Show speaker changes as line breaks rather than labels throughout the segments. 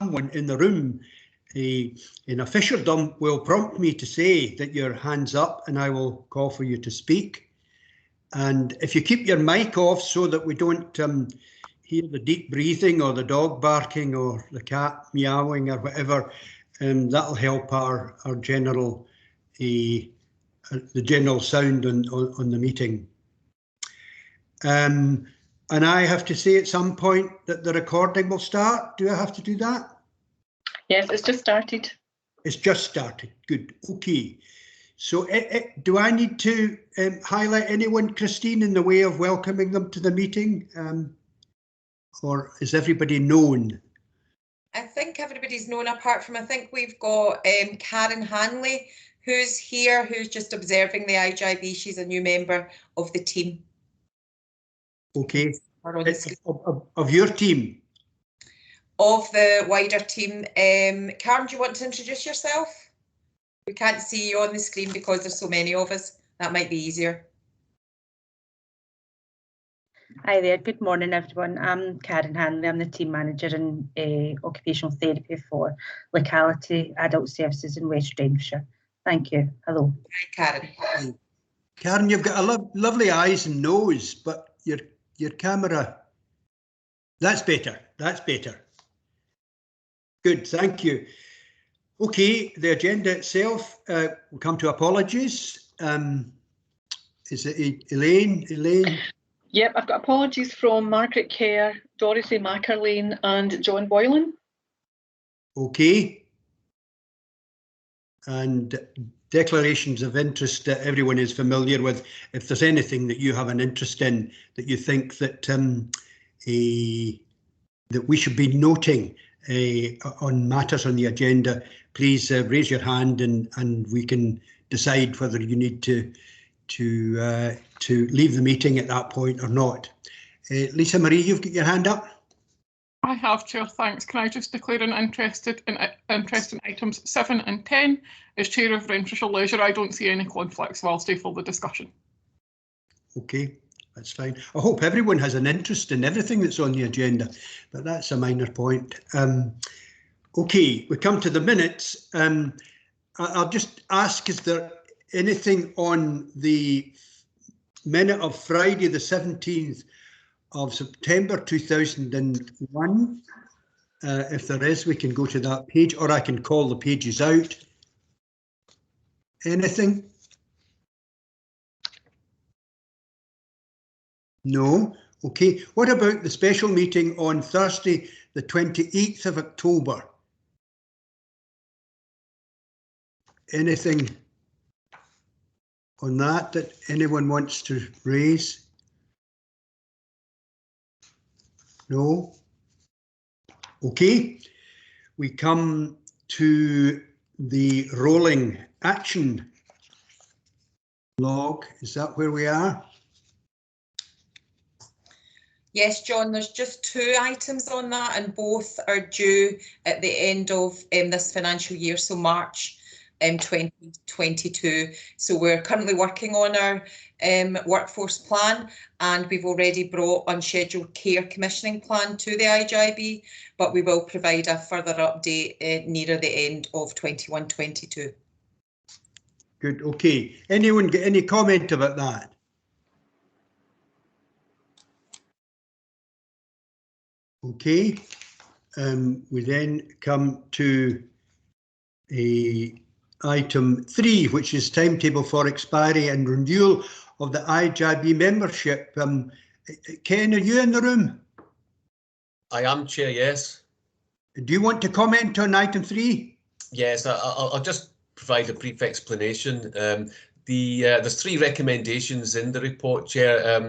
someone in the room in officialdom will prompt me to say that your hand's up and I will call for you to speak. And if you keep your mic off so that we don't hear the deep breathing or the dog barking or the cat meowing or whatever, that'll help our general the general sound on the meeting. And I have to say at some point that the recording will start. Do I have to do that?
Yes, it's just started.
It's just started. Good. Okay. So do I need to highlight anyone, Christine, in the way of welcoming them to the meeting? Or is everybody known?
I think everybody's known, apart from, I think we've got Karen Hanley, who's here, who's just observing the IJB. She's a new member of the team. Okay. Of
your team?
Of the wider team. Karen, do you want to introduce yourself? We can't see you on the screen because there's so many of us. That might be easier.
Hi there, good morning everyone. I'm Karen Hanley, I'm the team manager in Occupational Therapy for Locality Adult Services in West Renfrewshire. Thank you. Hello.
Hi Karen.
Karen, you've got a lovely eyes and nose, but your camera, that's better, that's better. Good, thank you. Okay, the agenda itself, we'll come to apologies. Is it Elaine?
Yep, I've got apologies from Margaret Kerr, Dorothy Mackerlane and John Boylan.
Okay. And declarations of interest that everyone is familiar with. If there's anything that you have an interest in that you think that that we should be noting on matters on the agenda, please raise your hand and we can decide whether you need to leave the meeting at that point or not. Lisa Marie, you've got your hand up.
I have, Chair, thanks. Can I just declare an interest in items 7 and 10? As Chair of Renfrewshire Leisure, I don't see any conflicts, so I'll stay for the discussion.
Okay, that's fine. I hope everyone has an interest in everything that's on the agenda, but that's a minor point. Okay, we come to the minutes. I'll just ask, is there anything on the minute of Friday the 17th of September 2001? If there is, we can go to that page, or I can call the pages out. Anything? No? Okay. What about the special meeting on Thursday the 28th of October? Anything on that anyone wants to raise? No? Okay, we come to the rolling action log. Is that where we are?
Yes, John, there's just 2 items on that and both are due at the end of this financial year, so March 2022. So we're currently working on our workforce plan, and we've already brought unscheduled care commissioning plan to the IJB, but we will provide a further update nearer the end of 21-22.
Good, okay. Anyone get any comment about that? Okay, we then come to item 3, which is timetable for expiry and renewal of the IJB membership. Ken, are you in the room?
I am, Chair, yes.
Do you want to comment on item 3?
Yes, I'll just provide a brief explanation. There's 3 recommendations in the report, Chair.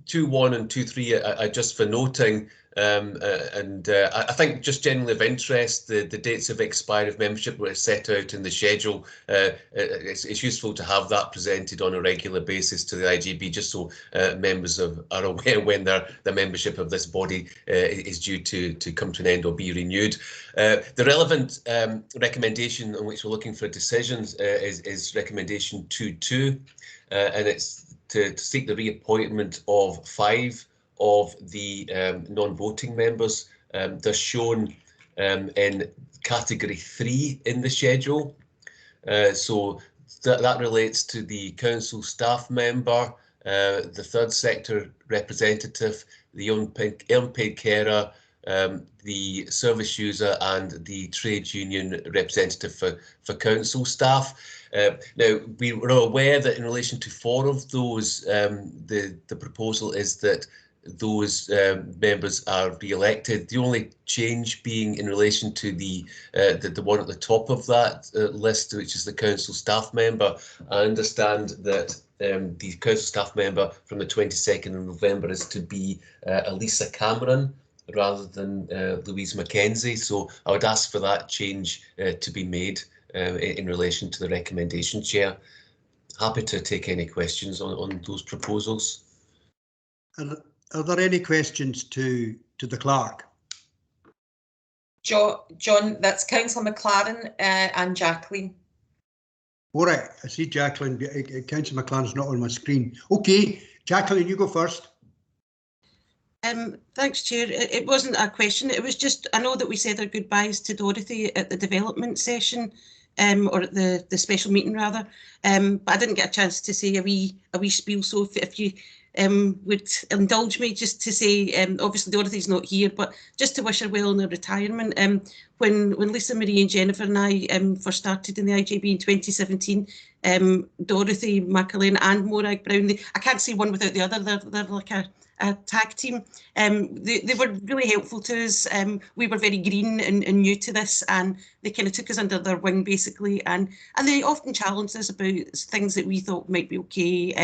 2.1 and 2.3 are just for noting, I think just generally of interest, the dates of expiry of membership were set out in the schedule. It's useful to have that presented on a regular basis to the IJB, just so members are aware when their membership of this body is due to come to an end or be renewed. The relevant recommendation on which we're looking for decisions is recommendation 2.2, and it's to seek the reappointment of 5 of the non-voting members. They're shown in category 3 in the schedule. So that relates to the council staff member, the third sector representative, the unpaid carer, the service user and the trade union representative for council staff. Now, we were aware that in relation to 4 of those, the proposal is that those members are re-elected. The only change being in relation to the one at the top of that list, which is the council staff member. I understand that the council staff member from the 22nd of November is to be Elisa Cameron rather than Louise Mackenzie. So I would ask for that change to be made in relation to the recommendation, Chair. Happy to take any questions on those proposals.
Are there any questions to the clerk?
John, that's Councillor McLaren and Jacqueline.
All right, I see Jacqueline. Councillor McLaren's not on my screen. Okay, Jacqueline, you go first.
Thanks, Chair. It wasn't a question. It was just, I know that we said our goodbyes to Dorothy at the development session, or at the special meeting rather, but I didn't get a chance to say a wee spiel. So if you would indulge me just to say, obviously Dorothy's not here, but just to wish her well in her retirement. When Lisa Marie and Jennifer and I first started in the IJB in 2017, Dorothy, Macalane and Morag Brown, I can't say one without the other, they're like a tag team. They were really helpful to us. We were very green and new to this, and they kind of took us under their wing basically, and they often challenged us about things that we thought might be okay.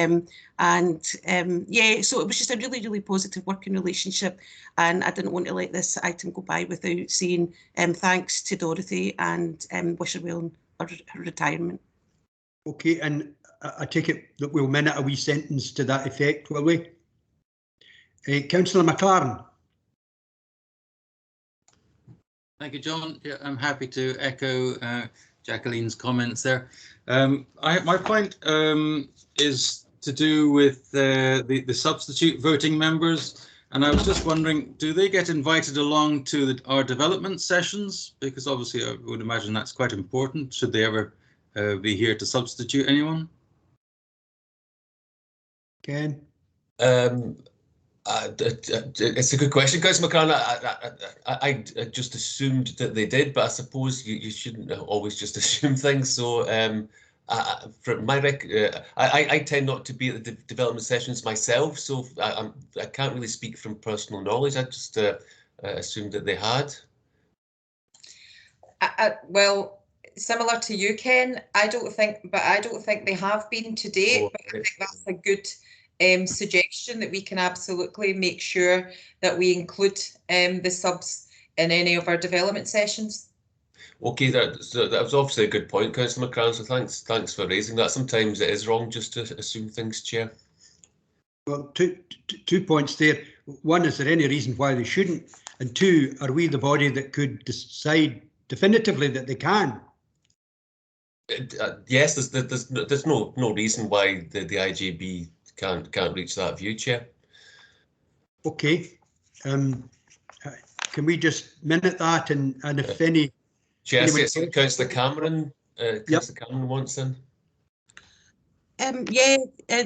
Yeah, so it was just a really, really positive working relationship, and I didn't want to let this item go by without saying thanks to Dorothy and wish her well in her retirement. Okay, and I take it that we'll minute a wee sentence to that effect, will we? Councillor McLaren.
Thank you, John. Yeah, I'm happy to echo Jacqueline's comments there. My point is to do with the substitute voting members, and I was just wondering, do they get invited along to our development sessions? Because obviously I would imagine that's quite important. Should they ever be here to substitute anyone?
Ken?
It's a good question, Councillor McCann. I just assumed that they did, but I suppose you shouldn't always just assume things. So from my I tend not to be at the development sessions myself, so I can't really speak from personal knowledge. I just assumed that they had.
Well, similar to you, Ken, I don't think they have been to date.
Oh,
but I think that's a good suggestion, that we can absolutely make sure that we include the subs in any of our development sessions.
Okay, that was obviously a good point, Councillor McCran, so thanks for raising that. Sometimes it is wrong just to assume things, Chair.
Well, two points there. One, is there any reason why they shouldn't? And two, are we the body that could decide definitively that they can?
Yes, there's no reason why the IJB can't reach that view, Chair. Okay,
can we just minute that, and if any...
Chair, Councillor Cameron, Councillor Cameron wants in.
Yeah,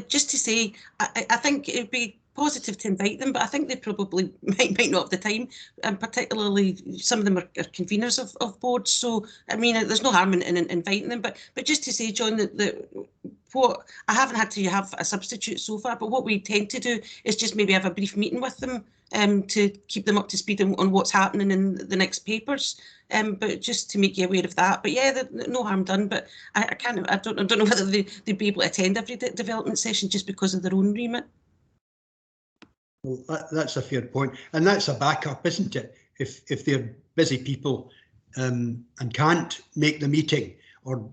just to say, I think it would be positive to invite them, but I think they probably might not have the time, and particularly some of them are conveners of boards. So I mean, there's no harm in inviting them, but just to say, John, that what I haven't had to have a substitute so far, but what we tend to do is just maybe have a brief meeting with them to keep them up to speed on what's happening in the next papers. But just to make you aware of that. But yeah, no harm done. But I don't know whether they'd be able to attend every development session just because of their own remit.
Well, that's a fair point, and that's a backup, isn't it? If they're busy people and can't make the meeting, or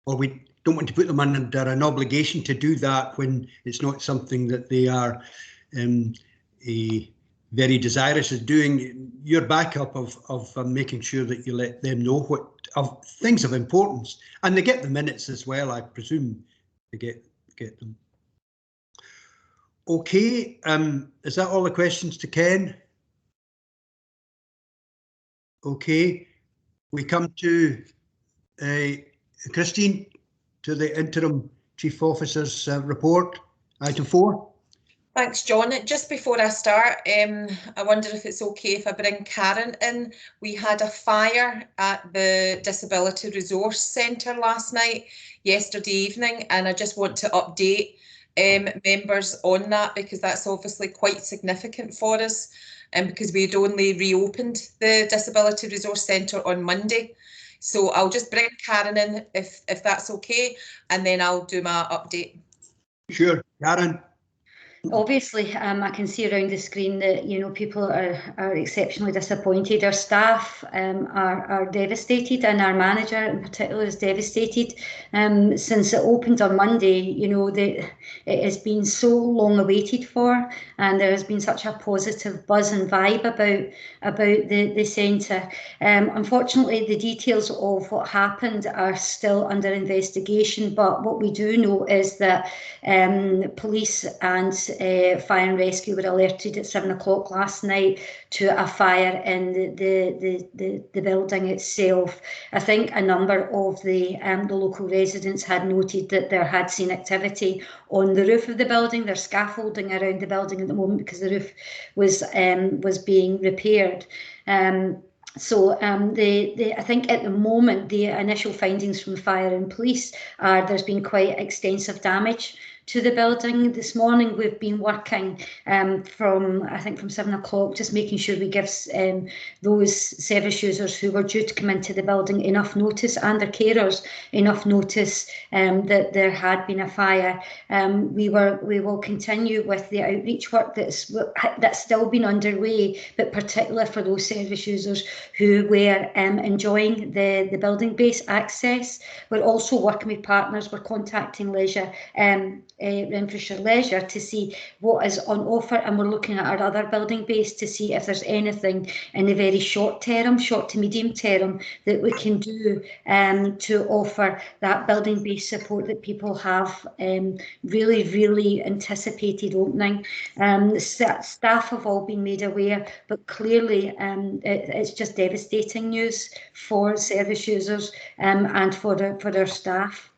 we don't want to put them under an obligation to do that when it's not something that they are very desirous of doing. Your backup of making sure that you let them know what of things of importance, and they get the minutes as well. I presume they get them. Okay, is that all the questions to Ken? Okay, we come to Christine, to the Interim Chief Officer's report, item 4.
Thanks, John. Just before I start, I wonder if it's okay if I bring Karen in. We had a fire at the Disability Resource Centre last night, yesterday evening, and I just want to update members on that, because that's obviously quite significant for us, and because we'd only reopened the Disability Resource Centre on Monday. So I'll just bring Karen in if that's okay, and then I'll do my update.
Sure, Karen.
Obviously, I can see around the screen that, you know, people are exceptionally disappointed. Our staff are devastated, and our manager in particular is devastated. Since it opened on Monday, you know, it has been so long awaited for, and there has been such a positive buzz and vibe about the centre. Unfortunately, the details of what happened are still under investigation, but what we do know is that police and fire and rescue were alerted at 7 o'clock last night to a fire in the building itself. I think a number of the local residents had noted that there had seen activity on the roof of the building. There's scaffolding around the building at the moment because the roof was being repaired. So I think at the moment the initial findings from fire and police are there's been quite extensive damage to the building. This morning we've been working from 7 o'clock, just making sure we give those service users who were due to come into the building enough notice, and their carers enough notice that there had been a fire. We will continue with the outreach work that's still been underway, but particularly for those service users who were enjoying the building-based access. We're also working with partners. We're contacting Renfrewshire Leisure to see what is on offer, and we're looking at our other building base to see if there's anything in the very short to medium term that we can do to offer that building based support that people have really anticipated opening. Staff have all been made aware, but clearly it's just devastating news for service users and for their staff.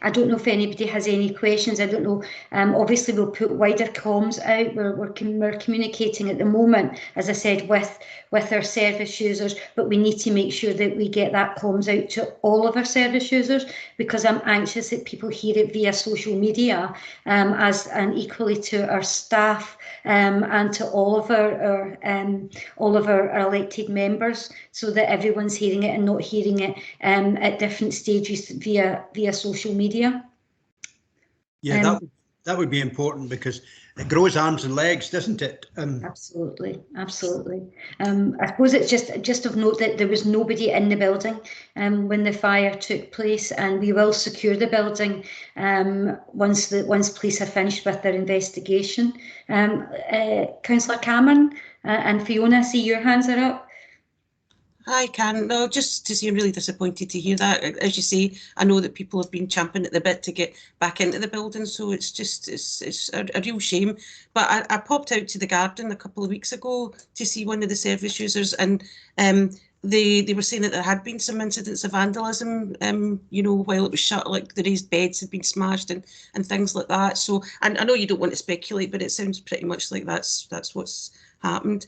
I don't know if anybody has any questions. I don't know. Obviously, we'll put wider comms out. We're communicating at the moment, as I said, with our service users, but we need to make sure that we get that comms out to all of our service users, because I'm anxious that people hear it via social media, and equally to our staff and to all of our elected members, so that everyone's hearing it and not hearing it at different stages via social media.
Yeah, that would be important, because it grows arms and legs, doesn't it?
Absolutely. I suppose it's just of note that there was nobody in the building when the fire took place, and we will secure the building once police have finished with their investigation. Councillor Cameron and Fiona, I see your hands are up.
Hi, Karen. No, just to say, I'm really disappointed to hear that. As you say, I know that people have been champing at the bit to get back into the building, so it's a real shame. But I popped out to the garden a couple of weeks ago to see one of the service users, and they were saying that there had been some incidents of vandalism, you know, while it was shut, like the raised beds had been smashed and things like that. So, and I know you don't want to speculate, but it sounds pretty much like that's what's happened.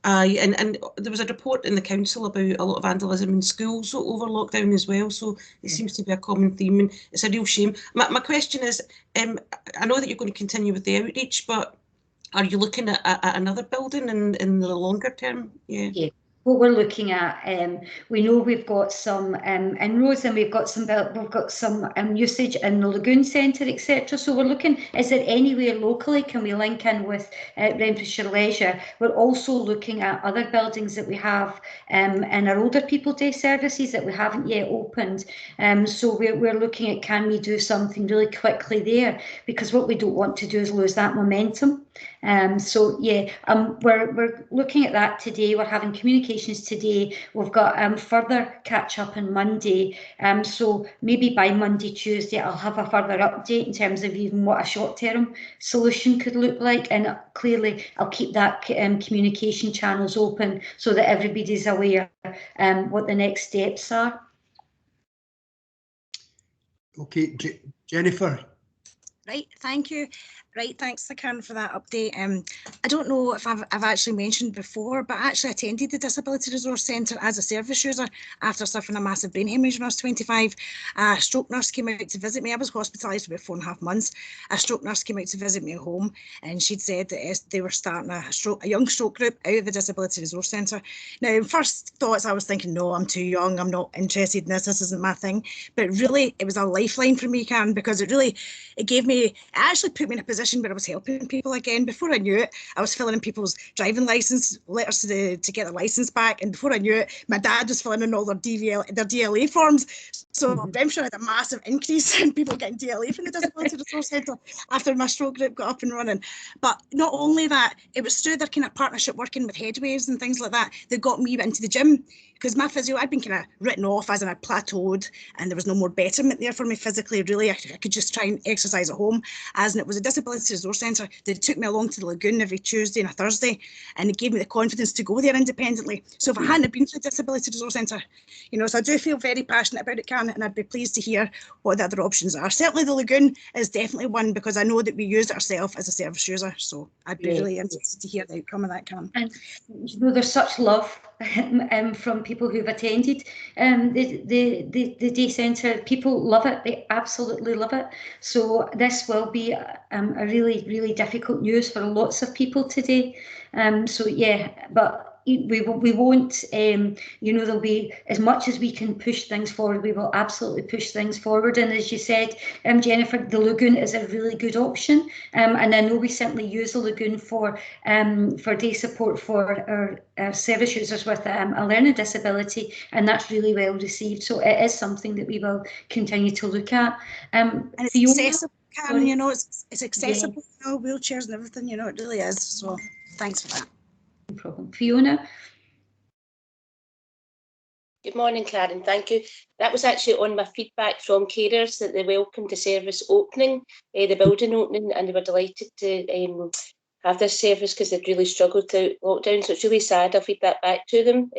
And there was a report in the council about a lot of vandalism in schools over lockdown as well, so it seems to be a common theme, and it's a real shame. My question is, I know that you're going to continue with the outreach, but are you looking at another building in the longer term? Yeah.
What we're looking at, we know we've got some inroads, and we've got some usage in the Lagoon Centre, etc. So we're looking, is there anywhere locally can we link in with Renfrewshire Leisure? We're also looking at other buildings that we have in our older people day services that we haven't yet opened. So we're looking at, can we do something really quickly there? Because what we don't want to do is lose that momentum. So yeah, we're looking at that today. We're having communication presentations today. We've got further catch up on Monday. So maybe by Monday, Tuesday, I'll have a further update in terms of even what a short-term solution could look like. And clearly, I'll keep that communication channels open so that everybody's aware what the next steps are.
Okay, Jennifer.
Right, thank you. Right, thanks Karen for that update. I don't know if I've actually mentioned before, but I actually attended the Disability Resource Centre as a service user after suffering a massive brain hemorrhage when I was 25. A stroke nurse came out to visit me. I was hospitalised for about 4.5 months. A stroke nurse came out to visit me at home, and she'd said that they were starting a young stroke group out of the Disability Resource Centre. Now, first thoughts, I was thinking, no, I'm too young, I'm not interested in this isn't my thing. But really, it was a lifeline for me, Karen, because it actually put me in a position where I was helping people again. Before I knew it, I was filling in people's driving licence letters to get their licence back, and before I knew it, my dad was filling in all their DLA forms. So Renfrewshire had a massive increase in people getting DLA from the Disability Resource Centre after my stroke group got up and running. But not only that, it was through their kind of partnership working with Headwaves and things like that that got me into the gym. Because my physio, I'd been kind of written off as in I plateaued and there was no more betterment there for me physically, really. I could just try and exercise at home. As in it was a Disability Resource Centre that took me along to the lagoon every Tuesday and a Thursday, and it gave me the confidence to go there independently. So if I hadn't been to the Disability Resource Centre, so I do feel very passionate about it, Karen, and I'd be pleased to hear what the other options are. Certainly the lagoon is definitely one, because I know that we used it ourselves as a service user. So I'd be really interested to hear the outcome of that, Karen.
And there's such love from people who've attended the day centre. People love it, they absolutely love it. So this will be a really, really difficult news for lots of people today. So yeah, but we won't, there'll be, as much as we can push things forward, we will absolutely push things forward. And as you said, Jennifer, the lagoon is a really good option. And I know we certainly use the lagoon for day support for our service users with a learning disability, and that's really well received. So it is something that we will continue to look at.
And it's accessible, Karen, it's accessible, wheelchairs and everything, it really is. So thanks for that.
No problem. Fiona?
Good morning, Karen. Thank you. That was actually on my feedback from carers, that they welcomed the service opening, the building opening, and they were delighted to have this service because they'd really struggled through lockdown. So it's really sad. I'll feed that back to them.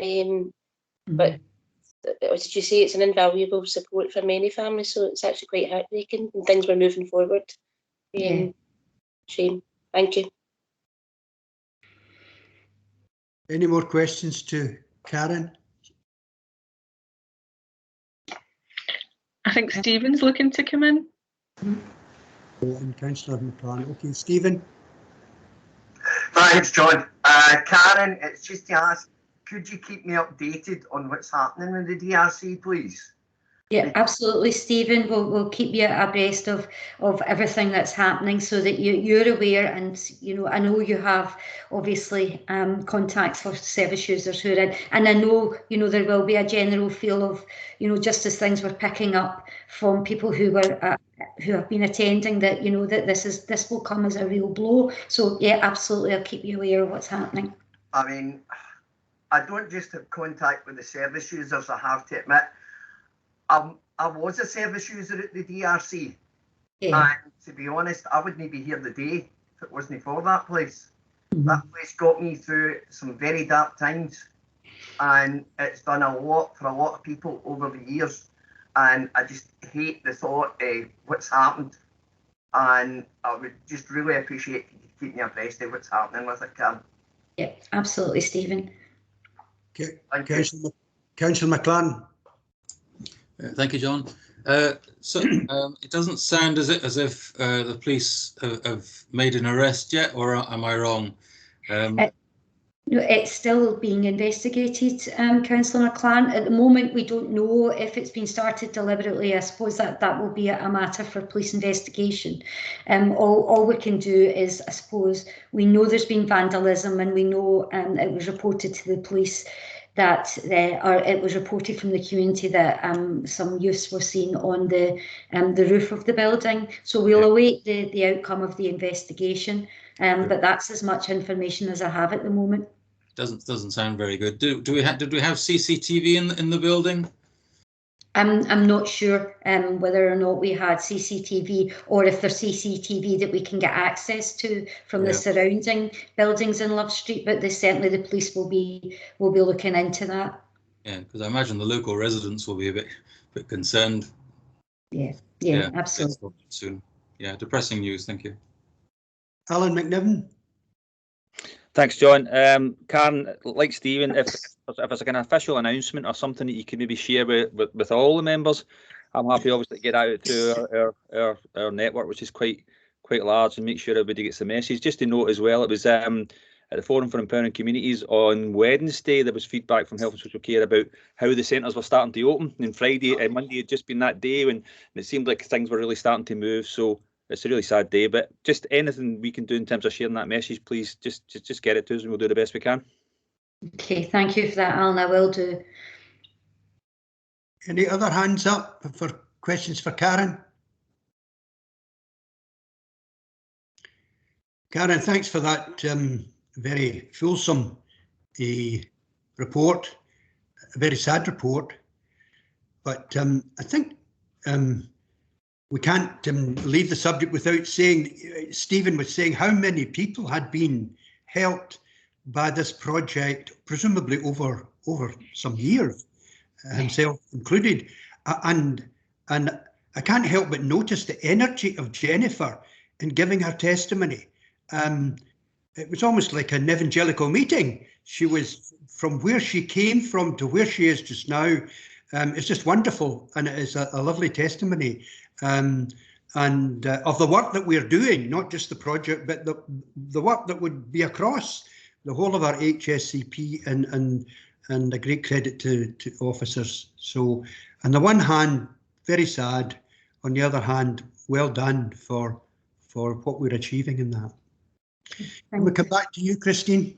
But as you say, it's an invaluable support for many families. So it's actually quite heartbreaking, and things were moving forward. Shame. Thank you.
Any more questions to Karen?
I think Stephen's looking to come in.
And Councillor McClan. Okay, Stephen.
Thanks, John. Karen, it's just to ask, could you keep me updated on what's happening with the DRC, please?
Yeah, absolutely, Stephen. We'll keep you abreast of everything that's happening so that you're aware. And I know you have obviously contacts for service users who are in, and I know there will be a general feel of just as things were picking up from people who were who have been attending that that this will come as a real blow. So yeah, absolutely, I'll keep you aware of what's happening.
I mean, I don't just have contact with the service users, I have to admit. I was a service user at the DRC, and to be honest, I wouldn't be here today if it wasn't for that place. That place got me through some very dark times, and it's done a lot for a lot of people over the years, and I just hate the thought of what's happened, and I would just really appreciate you keeping me abreast of what's happening with it, Cam.
Yeah, absolutely, Stephen.
Okay, Councillor McClan.
Thank you, John. So it doesn't sound as if the police have made an arrest yet, or am I wrong?
It's still being investigated, Councillor McClan. At the moment, we don't know if it's been started deliberately. I suppose that will be a matter for police investigation. All we can do is, I suppose, we know there's been vandalism, and we know it was reported to the police that it was reported from the community that some use was seen on the roof of the building. So we'll await the outcome of the investigation, but that's as much information as I have at the moment.
doesn't sound very good. Did we have CCTV in the building?
I'm not sure whether or not we had CCTV, or if there's CCTV that we can get access to from the surrounding buildings in Love Street, but certainly the police will be looking into that. Yeah,
because I imagine the local residents will be a bit concerned.
Yeah, absolutely.
Soon. Yeah, depressing news. Thank you.
Alan McNiven.
Thanks, John. Karen, like Stephen, if it's like an official announcement or something that you can maybe share with all the members, I'm happy obviously to get out to our network, which is quite large, and make sure everybody gets the message. Just to note as well, it was at the Forum for Empowering Communities on Wednesday, there was feedback from Health and Social Care about how the centres were starting to open, and Friday and Monday had just been that day when it seemed like things were really starting to move. So it's a really sad day, but just anything we can do in terms of sharing that message, please just get it to us and we'll do the best we can.
Okay, thank you for that, Alan. I will do.
Any other hands up for questions for Karen? Karen, thanks for that very fulsome report, a very sad report, but I think we can't leave the subject without saying, Stephen was saying how many people had been helped by this project, presumably over some years, himself included. And I can't help but notice the energy of Jennifer in giving her testimony. It was almost like an evangelical meeting. She was, from where she came from to where she is just now, it's just wonderful, and it is a lovely testimony. And of the work that we're doing, not just the project, but the work that would be across the whole of our HSCP, and a great credit to officers. So on the one hand, very sad. On the other hand, well done for what we're achieving in that. And we'll come back to you, Christine.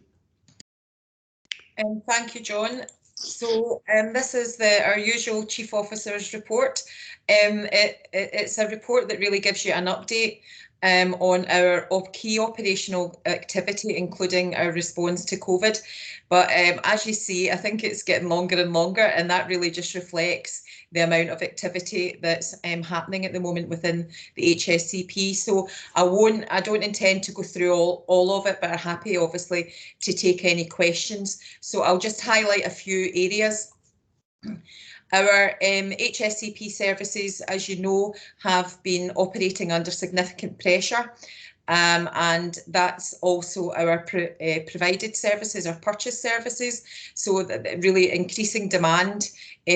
Thank you, John. So this is our usual Chief Officer's report. It's a report that really gives you an update on our key operational activity, including our response to COVID. But as you see, I think it's getting longer and longer, and that really just reflects the amount of activity that's happening at the moment within the HSCP. So I don't intend to go through all of it, but I'm happy obviously to take any questions. So I'll just highlight a few areas. Our HSCP services, as you know, have been operating under significant pressure, and that's also our provided services, our purchase services. So that really increasing demand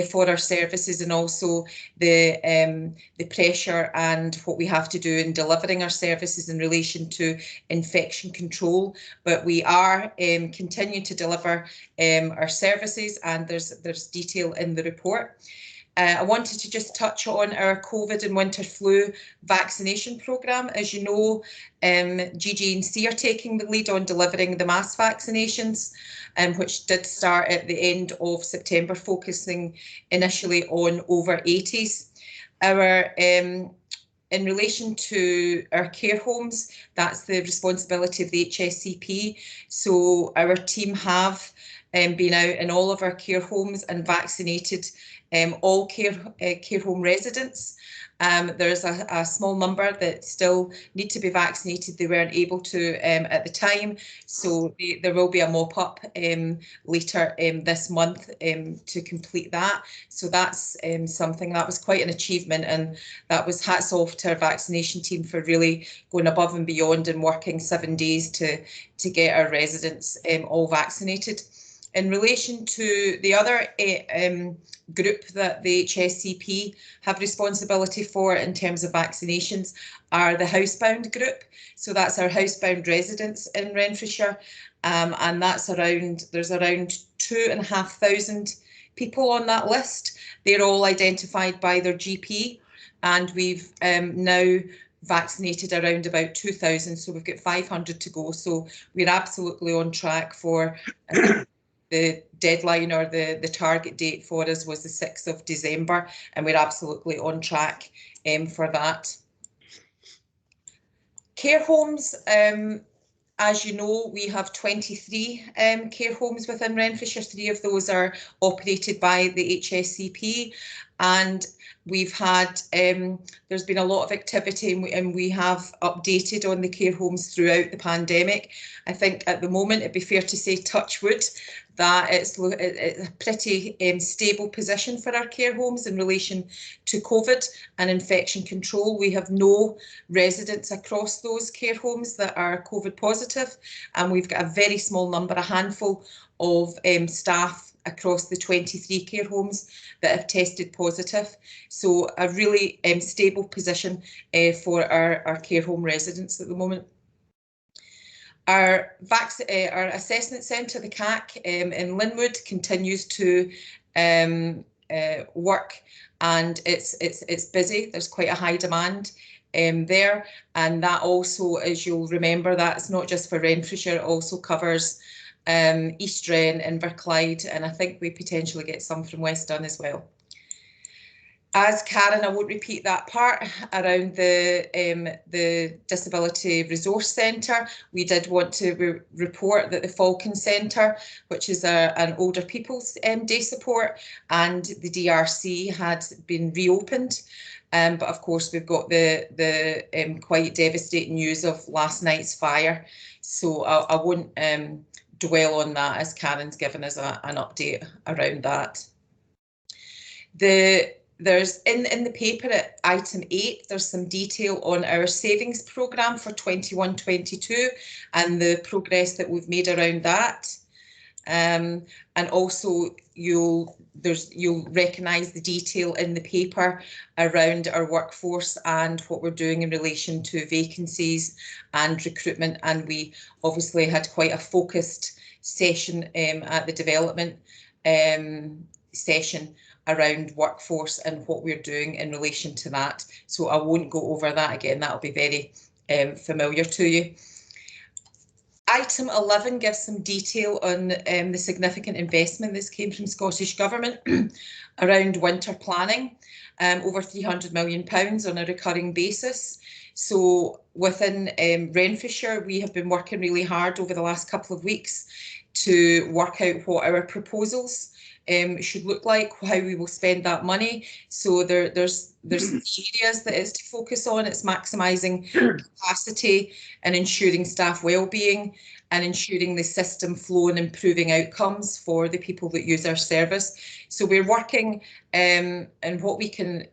for our services, and also the pressure and what we have to do in delivering our services in relation to infection control. But we are continuing to deliver our services, and there's detail in the report. I wanted to just touch on our COVID and winter flu vaccination programme. As you know, GG&C are taking the lead on delivering the mass vaccinations, which did start at the end of September, focusing initially on over 80s. In relation to our care homes, that's the responsibility of the HSCP. So our team have been out in all of our care homes and vaccinated all care home residents. There's a small number that still need to be vaccinated. They weren't able to at the time, so there will be a mop-up later this month to complete that. So that's something that was quite an achievement, and that was hats off to our vaccination team for really going above and beyond and working 7 days to get our residents all vaccinated. In relation to the other group that the HSCP have responsibility for in terms of vaccinations are the housebound group. So that's our housebound residents in Renfrewshire, and there's around 2,500 people on that list. They're all identified by their GP, and we've now vaccinated around about 2,000, so we've got 500 to go. So we're absolutely on track for the deadline, or the target date for us was the 6th of December, and we're absolutely on track for that. Care homes, As you know, we have 23 care homes within Renfrewshire. 3 of those are operated by the HSCP, and we've had, there's been a lot of activity, and we have updated on the care homes throughout the pandemic. I think at the moment it'd be fair to say, touch wood, that it's a pretty stable position for our care homes in relation to COVID and infection control. We have no residents across those care homes that are COVID positive, and we've got a very small number, a handful of staff across the 23 care homes that have tested positive. So a really stable position for our care home residents at the moment. Our assessment centre, the CAC in Linwood, continues to work, and it's busy. There's quite a high demand there, and that also, as you'll remember, that's not just for Renfrewshire, it also covers East Wren, Inverclyde, and I think we potentially get some from West Dun as well. As Karen, I won't repeat that part around the Disability Resource Centre. We did want to report that the Falcon Centre, which is an older people's day support, and the DRC had been reopened. But of course, we've got the quite devastating news of last night's fire. So I won't dwell on that, as Karen's given us an update around that. There's in the paper at item 8, there's some detail on our savings programme for 21-22 and the progress that we've made around that. And also you'll recognise the detail in the paper around our workforce and what we're doing in relation to vacancies and recruitment. And we obviously had quite a focused session at the development session around workforce and what we're doing in relation to that. So I won't go over that again, that'll be very familiar to you. Item 11 gives some detail on the significant investment that's came from Scottish Government around winter planning, over £300 million on a recurring basis. So within Renfrewshire, we have been working really hard over the last couple of weeks to work out what our proposals should look like, how we will spend that money. So there's areas that is to focus on. It's maximising capacity and ensuring staff wellbeing and ensuring the system flow and improving outcomes for the people that use our service. So we're working on what we can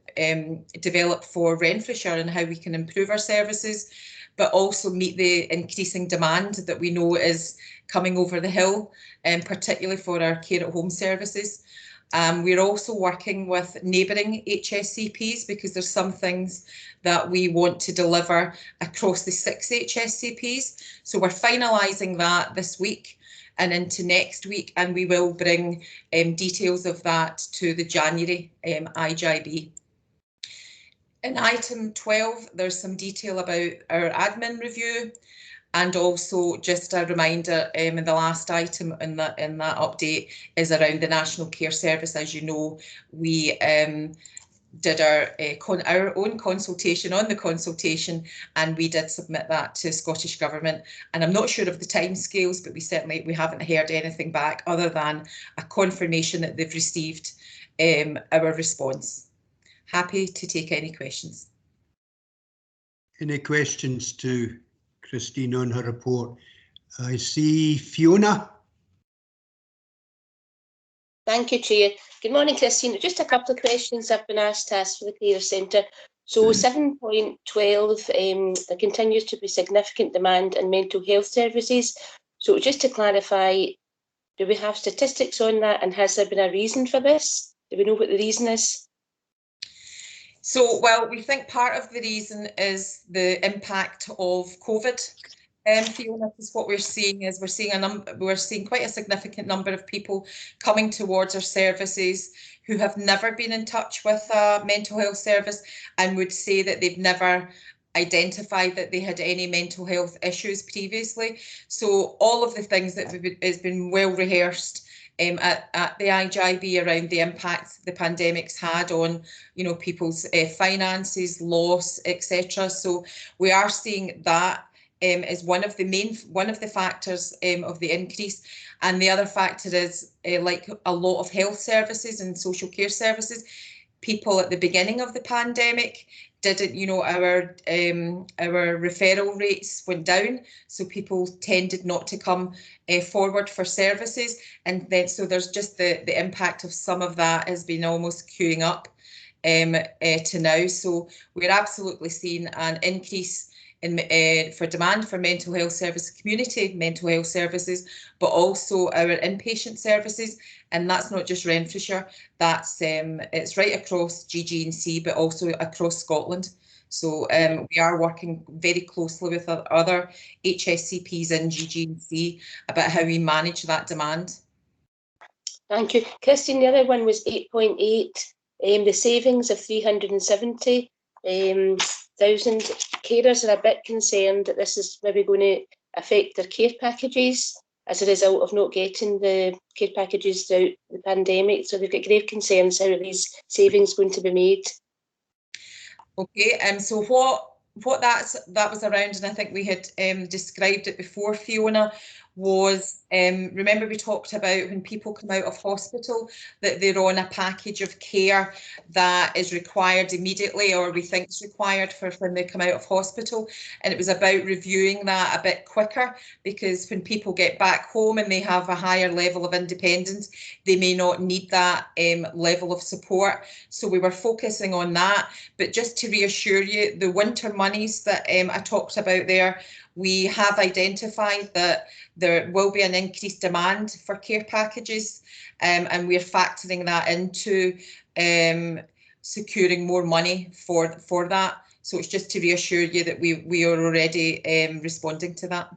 develop for Renfrewshire and how we can improve our services, but also meet the increasing demand that we know is coming over the hill, particularly for our care at home services. We're also working with neighbouring HSCPs because there's some things that we want to deliver across the 6 HSCPs. So we're finalising that this week and into next week, and we will bring details of that to the January IJB. In item 12, there's some detail about our admin review, and also just a reminder in the last item in that update is around the National Care Service. As you know, we did our own consultation on the consultation, and we did submit that to Scottish Government. And I'm not sure of the timescales, but we haven't heard anything back other than a confirmation that they've received our response. Happy to take any questions.
Any questions to Christine on her report? I see Fiona.
Thank you, Chair. Good morning, Christine. Just a couple of questions I've been asked to ask for the Care Centre. So 7.12, there continues to be significant demand in mental health services. So just to clarify, do we have statistics on that, and has there been a reason for this? Do we know what the reason is?
So, well, we think part of the reason is the impact of COVID. Fiona, is what we're seeing is we're seeing quite a significant number of people coming towards our services who have never been in touch with a mental health service and would say that they've never identified that they had any mental health issues previously. So all of the things that has been well rehearsed at the IJB around the impact the pandemic's had on, people's finances, loss, etc. So we are seeing that is one of the factors of the increase, and the other factor is like a lot of health services and social care services. People at the beginning of the pandemic didn't, you know, our referral rates went down, so people tended not to come forward for services, and then so there's just the impact of some of that has been almost queuing up to now. So we're absolutely seeing an increase in for demand for mental health services, community mental health services, but also our inpatient services, and that's not just Renfrewshire. That's it's right across GG&C, but also across Scotland. So we are working very closely with other HSCPs in GG&C about how we manage that demand.
Thank you, Christine. The other one was 8.8. The savings of 370,000 carers are a bit concerned that this is maybe going to affect their care packages as a result of not getting the care packages throughout the pandemic. So they've got grave concerns how are these savings going to be made.
Okay, so what that was around, and I think we had described it before, Fiona, was remember we talked about when people come out of hospital that they're on a package of care that is required immediately, or we think is required for when they come out of hospital, and it was about reviewing that a bit quicker, because when people get back home and they have a higher level of independence, they may not need that level of support. So we were focusing on that. But just to reassure you, the winter monies that I talked about there, we have identified that there will be an increased demand for care packages, and we're factoring that into securing more money for that. So it's just to reassure you that we are already responding to that.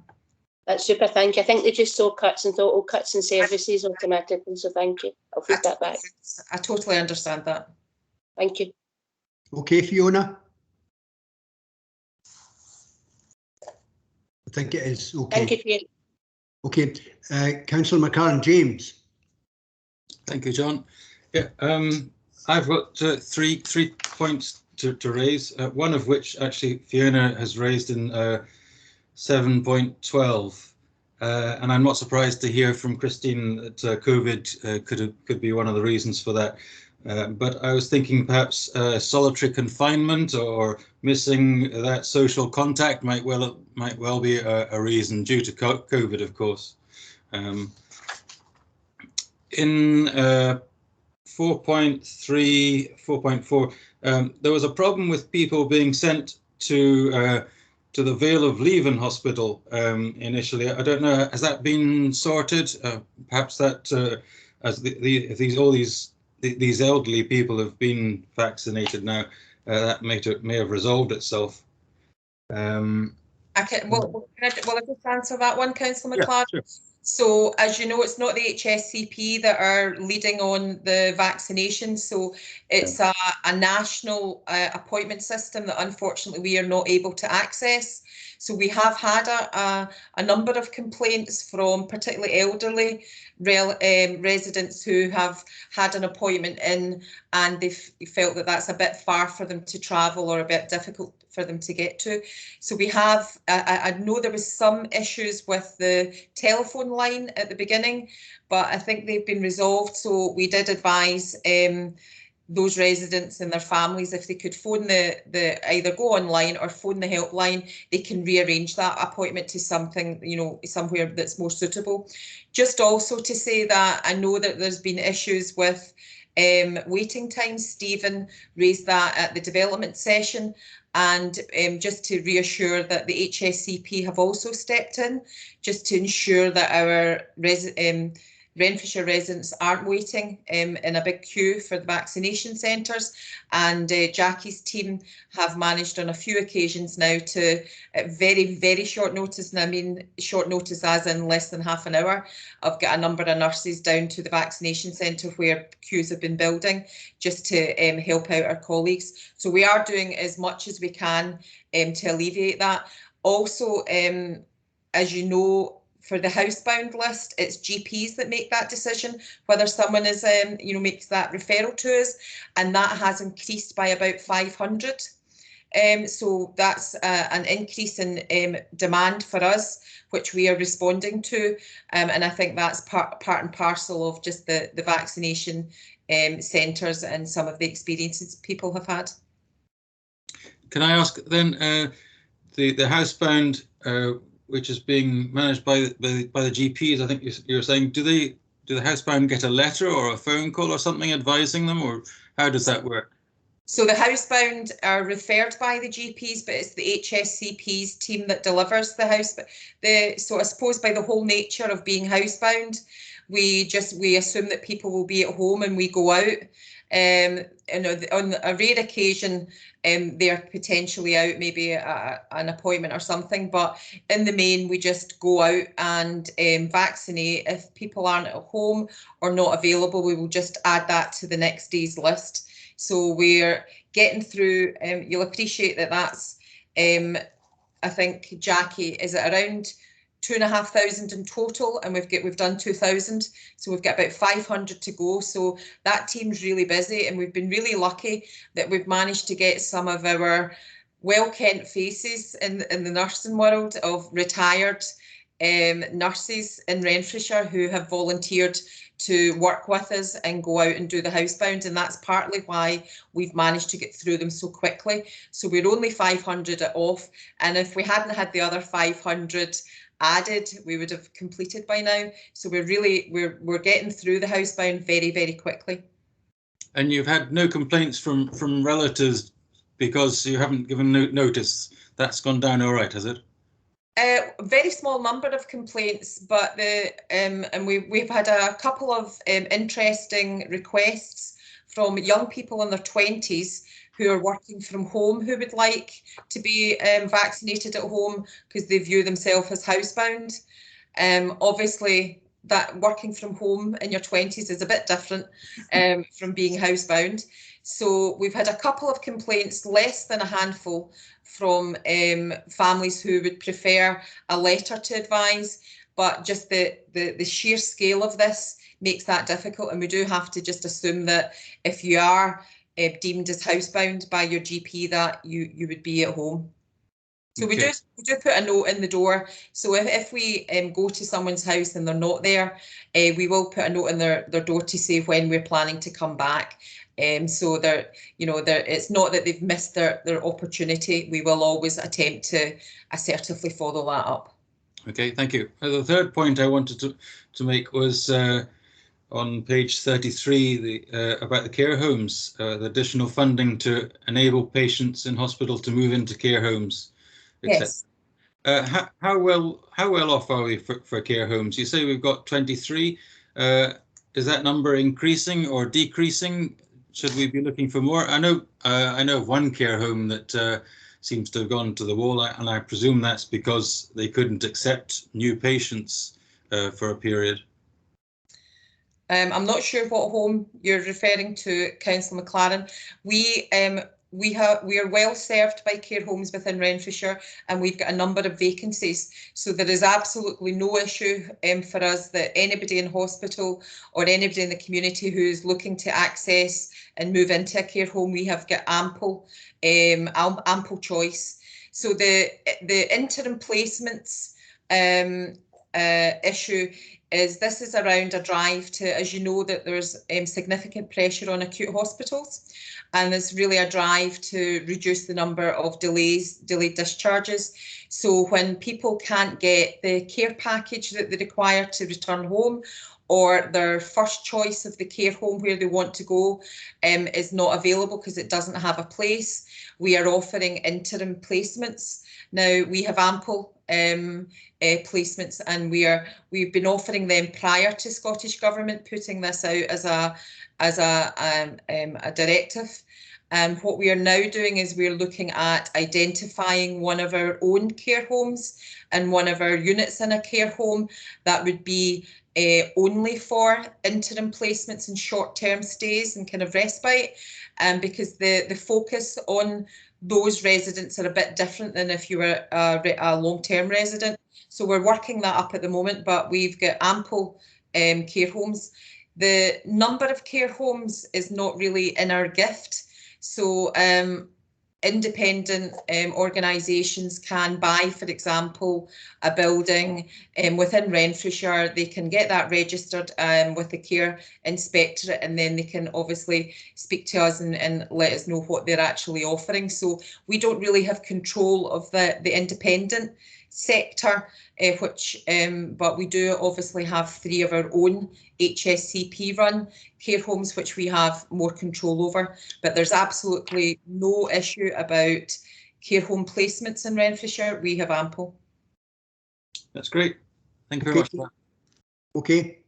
That's super, thank you. I think they just saw cuts and thought, oh, cuts in services automatically, so thank you. I'll feed that back.
I totally understand that.
Thank you.
Okay, Fiona? I think it is. Okay.
Thank you, Fiona.
Okay, Councillor McCarran James.
Thank you, John. Yeah, I've got three points to raise, one of which actually Fiona has raised in 7.12, and I'm not surprised to hear from Christine that COVID could be one of the reasons for that. But I was thinking perhaps solitary confinement or missing that social contact might well be a reason, due to COVID, of course. In 4.3, 4.4, there was a problem with people being sent to the Vale of Leven Hospital initially. I don't know, has that been sorted? Perhaps that as these elderly people have been vaccinated now, that may have resolved itself.
Well, I just answer that one, Councillor McClark?
Yeah, sure.
So, as you know, it's not the HSCP that are leading on the vaccination. So it's a national appointment system that unfortunately we are not able to access. So we have had a number of complaints from particularly elderly residents who have had an appointment in, and they've felt that that's a bit far for them to travel or a bit difficult for them to get to. So we have, I know there was some issues with the telephone line at the beginning, but I think they've been resolved. So we did advise those residents and their families, if they could phone either go online or phone the helpline, they can rearrange that appointment to something, you know, somewhere that's more suitable. Just also to say that I know that there's been issues with waiting times. Stephen raised that at the development session, and just to reassure that the HSCP have also stepped in just to ensure that our Renfrewshire residents aren't waiting in a big queue for the vaccination centres, and Jackie's team have managed on a few occasions now to, at very, very short notice, and I mean short notice as in less than half an hour, I've got a number of nurses down to the vaccination centre where queues have been building, just to help out our colleagues. So we are doing as much as we can to alleviate that. Also, as you know, for the housebound list, it's GPs that make that decision whether someone is, makes that referral to us, and that has increased by about 500. So that's an increase in demand for us, which we are responding to. And I think that's part and parcel of just the vaccination centres and some of the experiences people have had.
Can I ask then, the housebound, which is being managed by the GPs, I think you're saying, do the housebound get a letter or a phone call or something advising them, or how does that work?
So the housebound are referred by the GPs, but it's the HSCP's team that delivers the house. So I suppose by the whole nature of being housebound, we assume that people will be at home and we go out. And on a rare occasion, they're potentially out, maybe an appointment or something. But in the main, we just go out and vaccinate. If people aren't at home or not available, we will just add that to the next day's list. So we're getting through. You'll appreciate that that's, I think, Jackie, is it around 2,500 in total, and we've done 2,000, so we've got about 500 to go. So that team's really busy, and we've been really lucky that we've managed to get some of our well-kent faces in the nursing world of retired nurses in Renfrewshire who have volunteered to work with us and go out and do the housebound, and that's partly why we've managed to get through them so quickly. So we're only 500 off, and if we hadn't had the other 500 added, we would have completed by now. So we're getting through the housebound very, very quickly.
And you've had no complaints from relatives because you haven't given notice? That's gone down all right, has it?
Very small number of complaints, but and we've had a couple of interesting requests from young people in their 20s who are working from home who would like to be vaccinated at home because they view themselves as housebound. Obviously, that working from home in your 20s is a bit different from being housebound. So we've had a couple of complaints, less than a handful, from families who would prefer a letter to advise, but just the sheer scale of this makes that difficult, and we do have to just assume that if you are deemed as housebound by your GP, that you would be at home. So okay. we do put a note in the door. So if we go to someone's house and they're not there, we will put a note in their door to say when we're planning to come back. So it's not that they've missed their opportunity. We will always attempt to assertively follow that up.
Okay, thank you. The third point I wanted to make was on page 33, about the care homes, the additional funding to enable patients in hospital to move into care homes.
Yes.
How well off are we for care homes? You say we've got 23. Is that number increasing or decreasing? Should we be looking for more? I know of one care home that seems to have gone to the wall, and I presume that's because they couldn't accept new patients for a period.
I'm not sure what home you're referring to, Councillor McLaren. We are well served by care homes within Renfrewshire, and we've got a number of vacancies. So there is absolutely no issue for us that anybody in hospital or anybody in the community who's looking to access and move into a care home, we have got ample choice. So the interim placements issue is around a drive to, as you know, that there's significant pressure on acute hospitals, and there's really a drive to reduce the number of delayed discharges. So when people can't get the care package that they require to return home, or their first choice of the care home where they want to go is not available because it doesn't have a place, we are offering interim placements. Now we have ample placements, and we've been offering them prior to Scottish Government putting this out as a directive. What we are now doing is we're looking at identifying one of our own care homes and one of our units in a care home that would be only for interim placements and short-term stays and kind of respite, because the focus on those residents are a bit different than if you were a long-term resident. So we're working that up at the moment, but we've got ample care homes. The number of care homes is not really in our gift. So independent organisations can buy, for example, a building within Renfrewshire. They can get that registered with the care inspectorate, and then they can obviously speak to us and let us know what they're actually offering. So we don't really have control of the independent sector, but we do obviously have 3 of our own HSCP run care homes which we have more control over, but there's absolutely no issue about care home placements in Renfrewshire. We have ample.
That's great. Thank you very much.
Okay.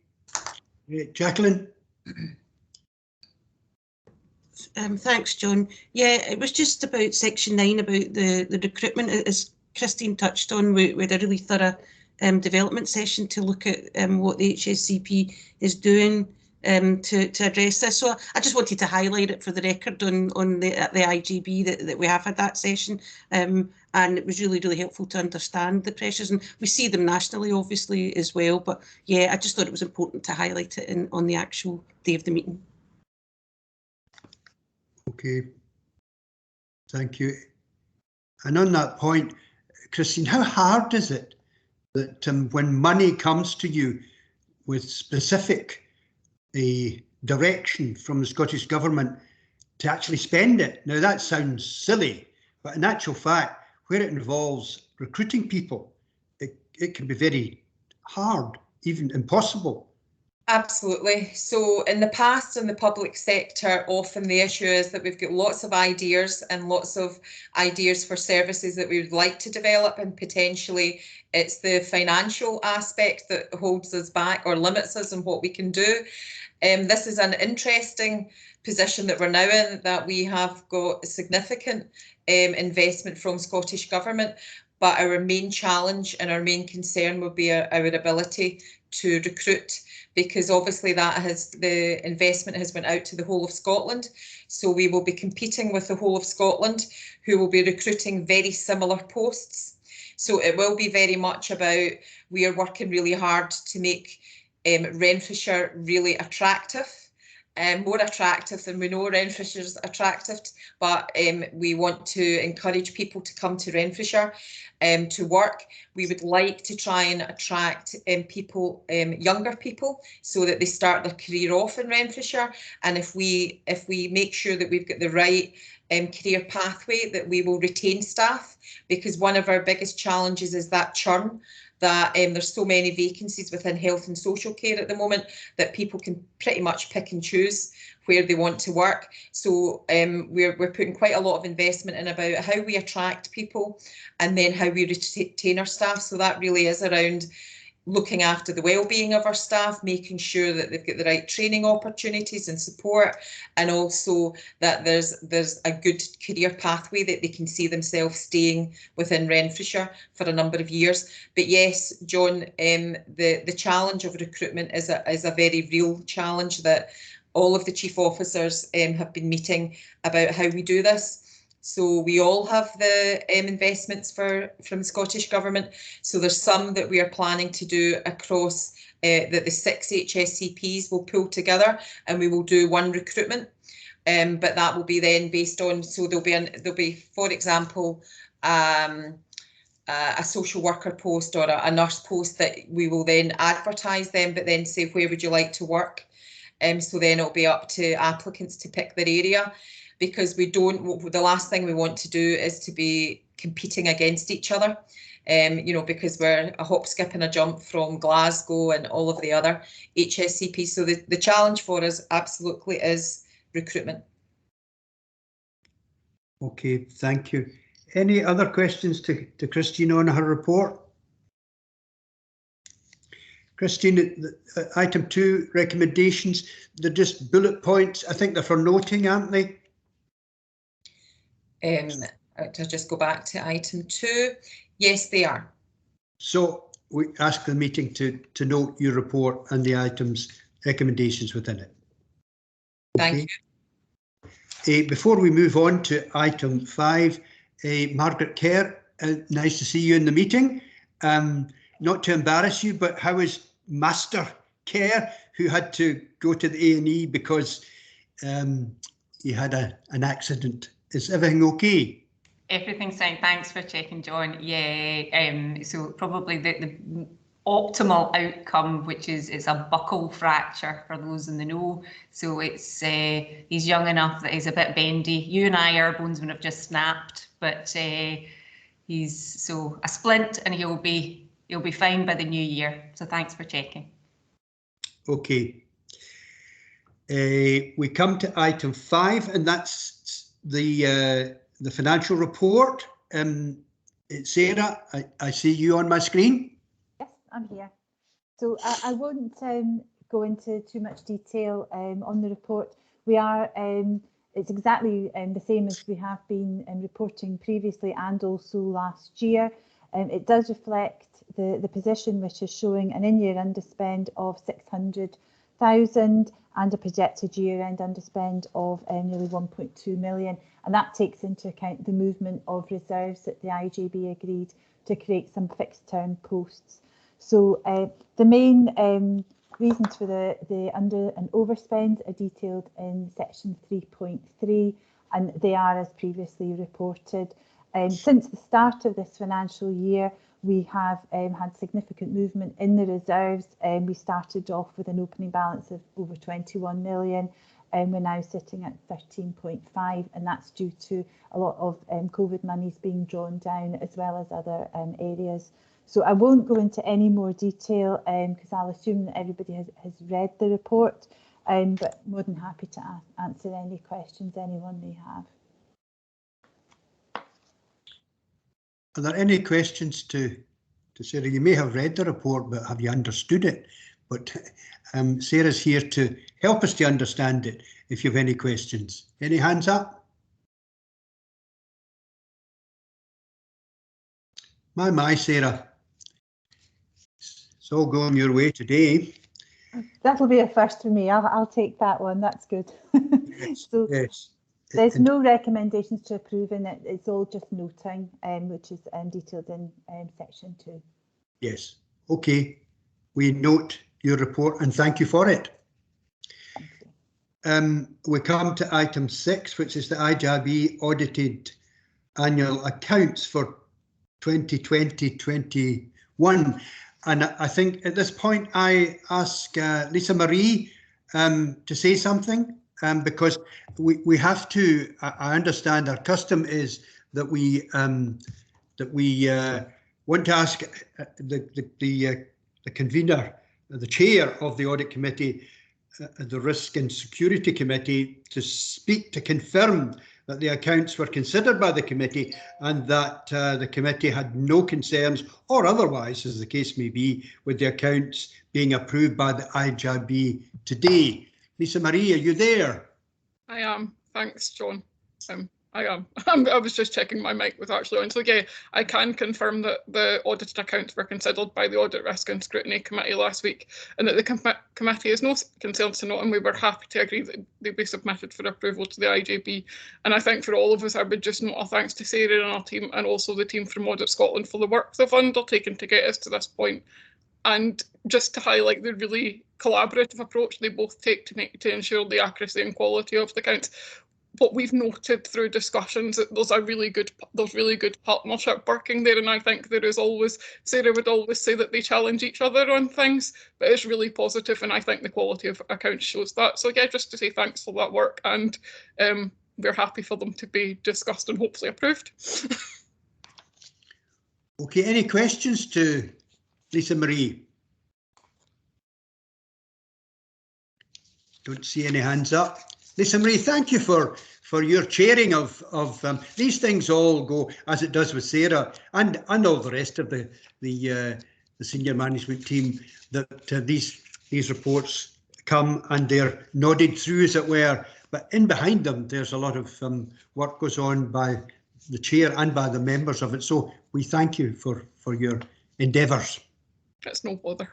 Jacqueline?
Thanks, John. Yeah, it was just about section 9 about the recruitment. As Christine touched on, we had a really thorough development session to look at what the HSCP is doing to address this. So I just wanted to highlight it for the record on the IJB that we have had that session, and it was really helpful to understand the pressures, and we see them nationally obviously as well. But yeah, I just thought it was important to highlight it on the actual day of the meeting.
Okay, thank you. And on that point, Christine, how hard is it that when money comes to you with specific direction from the Scottish Government to actually spend it? Now that sounds silly, but in actual fact, where it involves recruiting people, it can be very hard, even impossible.
Absolutely. So in the past, in the public sector, often the issue is that we've got lots of ideas for services that we would like to develop, and potentially it's the financial aspect that holds us back or limits us in what we can do. This is an interesting position that we're now in, that we have got a significant investment from Scottish Government, but our main challenge and our main concern will be our ability to recruit, because obviously the investment has went out to the whole of Scotland. So we will be competing with the whole of Scotland, who will be recruiting very similar posts. So it will be very much about, we are working really hard to make Renfrewshire really attractive, more attractive than we know Renfrewshire's attractive, but we want to encourage people to come to Renfrewshire to work. We would like to try and attract people, younger people, so that they start their career off in Renfrewshire. And if we make sure that we've got the right career pathway, that we will retain staff, because one of our biggest challenges is that churn, that there's so many vacancies within health and social care at the moment that people can pretty much pick and choose where they want to work. So we're putting quite a lot of investment in about how we attract people and then how we retain our staff. So that really is around looking after the well-being of our staff, making sure that they've got the right training opportunities and support, and also that there's a good career pathway that they can see themselves staying within Renfrewshire for a number of years. But yes, John, the challenge of recruitment is a very real challenge that all of the chief officers have been meeting about how we do this. So we all have the investments from the Scottish Government. So there's some that we are planning to do across that the 6 HSCPs will pull together, and we will do one recruitment. But that will be then based on, so there'll be, for example, a social worker post or a nurse post that we will then advertise them, but then say, where would you like to work? So then it'll be up to applicants to pick their area. Because the last thing we want to do is to be competing against each other, because we're a hop, skip and a jump from Glasgow and all of the other HSCPs. So the challenge for us absolutely is recruitment.
Okay, thank you. Any other questions to Christine on her report? Christine, item 2, recommendations, they're just bullet points. I think they're for noting, aren't they?
To just go back to item 2, yes, they are. So
we ask the meeting to note your report and the items, recommendations within it.
Thank
you. Before we move on to item 5, Margaret Kerr, nice to see you in the meeting. Not to embarrass you, but how is Master Kerr, who had to go to the A&E because he had an accident? Is everything okay?
Everything's fine. Thanks for checking, John. Yeah, so probably the optimal outcome, which is it's a buckle fracture for those in the know. So it's he's young enough that he's a bit bendy. You and I, our bones would have just snapped, but he's so a splint, and he'll be fine by the new year. So thanks for checking. Okay.
We come to item 5, and that's the financial report. Sarah, I see you on my screen.
Yes, I'm here. So I won't go into too much detail on the report. We are, it's exactly the same as we have been reporting previously and also last year. It does reflect the position, which is showing an in-year underspend of 600,000 and a projected year-end underspend of nearly 1.2 million. And that takes into account the movement of reserves that the IJB agreed to create some fixed-term posts. So the main reasons for the under and overspend are detailed in section 3.3, and they are as previously reported. Since the start of this financial year, we have had significant movement in the reserves. We started off with an opening balance of over 21 million, and we're now sitting at 13.5, and that's due to a lot of COVID monies being drawn down, as well as other areas. So I won't go into any more detail because I'll assume that everybody has read the report, but more than happy to answer any questions anyone may have.
Are there any questions to Sarah? You may have read the report, but have you understood it? But Sarah's here to help us to understand it if you have any questions. Any hands up? My, Sarah. It's all going your way today.
That'll be a first for me. I'll take that one. That's good.
Yes,
so,
yes.
There's no recommendations to approve in it. It's all just noting, which is detailed in section 2.
Yes. Okay. We note your report and thank you for it. We come to item 6, which is the IJB audited annual accounts for 2020-21. And I think at this point I ask Lisa Marie to say something. Because we have to, I understand our custom is that we want to ask the convener, the chair of the audit committee, the risk and security committee, to speak to confirm that the accounts were considered by the committee and that the committee had no concerns or otherwise, as the case may be, with the accounts being approved by the IJB today. Lisa Marie, are you there?
I am. Thanks, John. I am. I was just checking my mic was actually on. So yeah, I can confirm that the audited accounts were considered by the Audit Risk and Scrutiny Committee last week, and that the committee has no concerns to note, and we were happy to agree that they be submitted for approval to the IJB. And I think for all of us, I would just note a thanks to Sarah and our team, and also the team from Audit Scotland for the work they've undertaken to get us to this point. And just to highlight the really collaborative approach they both take to ensure the accuracy and quality of the accounts. What we've noted through discussions, that there's really good partnership working there, and I think there is always, Sarah would always say that they challenge each other on things, but it's really positive, and I think the quality of accounts shows that. So yeah, just to say thanks for that work, and we're happy for them to be discussed and hopefully approved.
Okay, any questions to Lisa Marie? Don't see any hands up. Lisa Marie, thank you for your chairing of these things. All go as it does with Sarah and all the rest of the senior management team, that these reports come and they're nodded through, as it were, but in behind them there's a lot of work goes on by the chair and by the members of it. So we thank you for your endeavours.
It's no bother.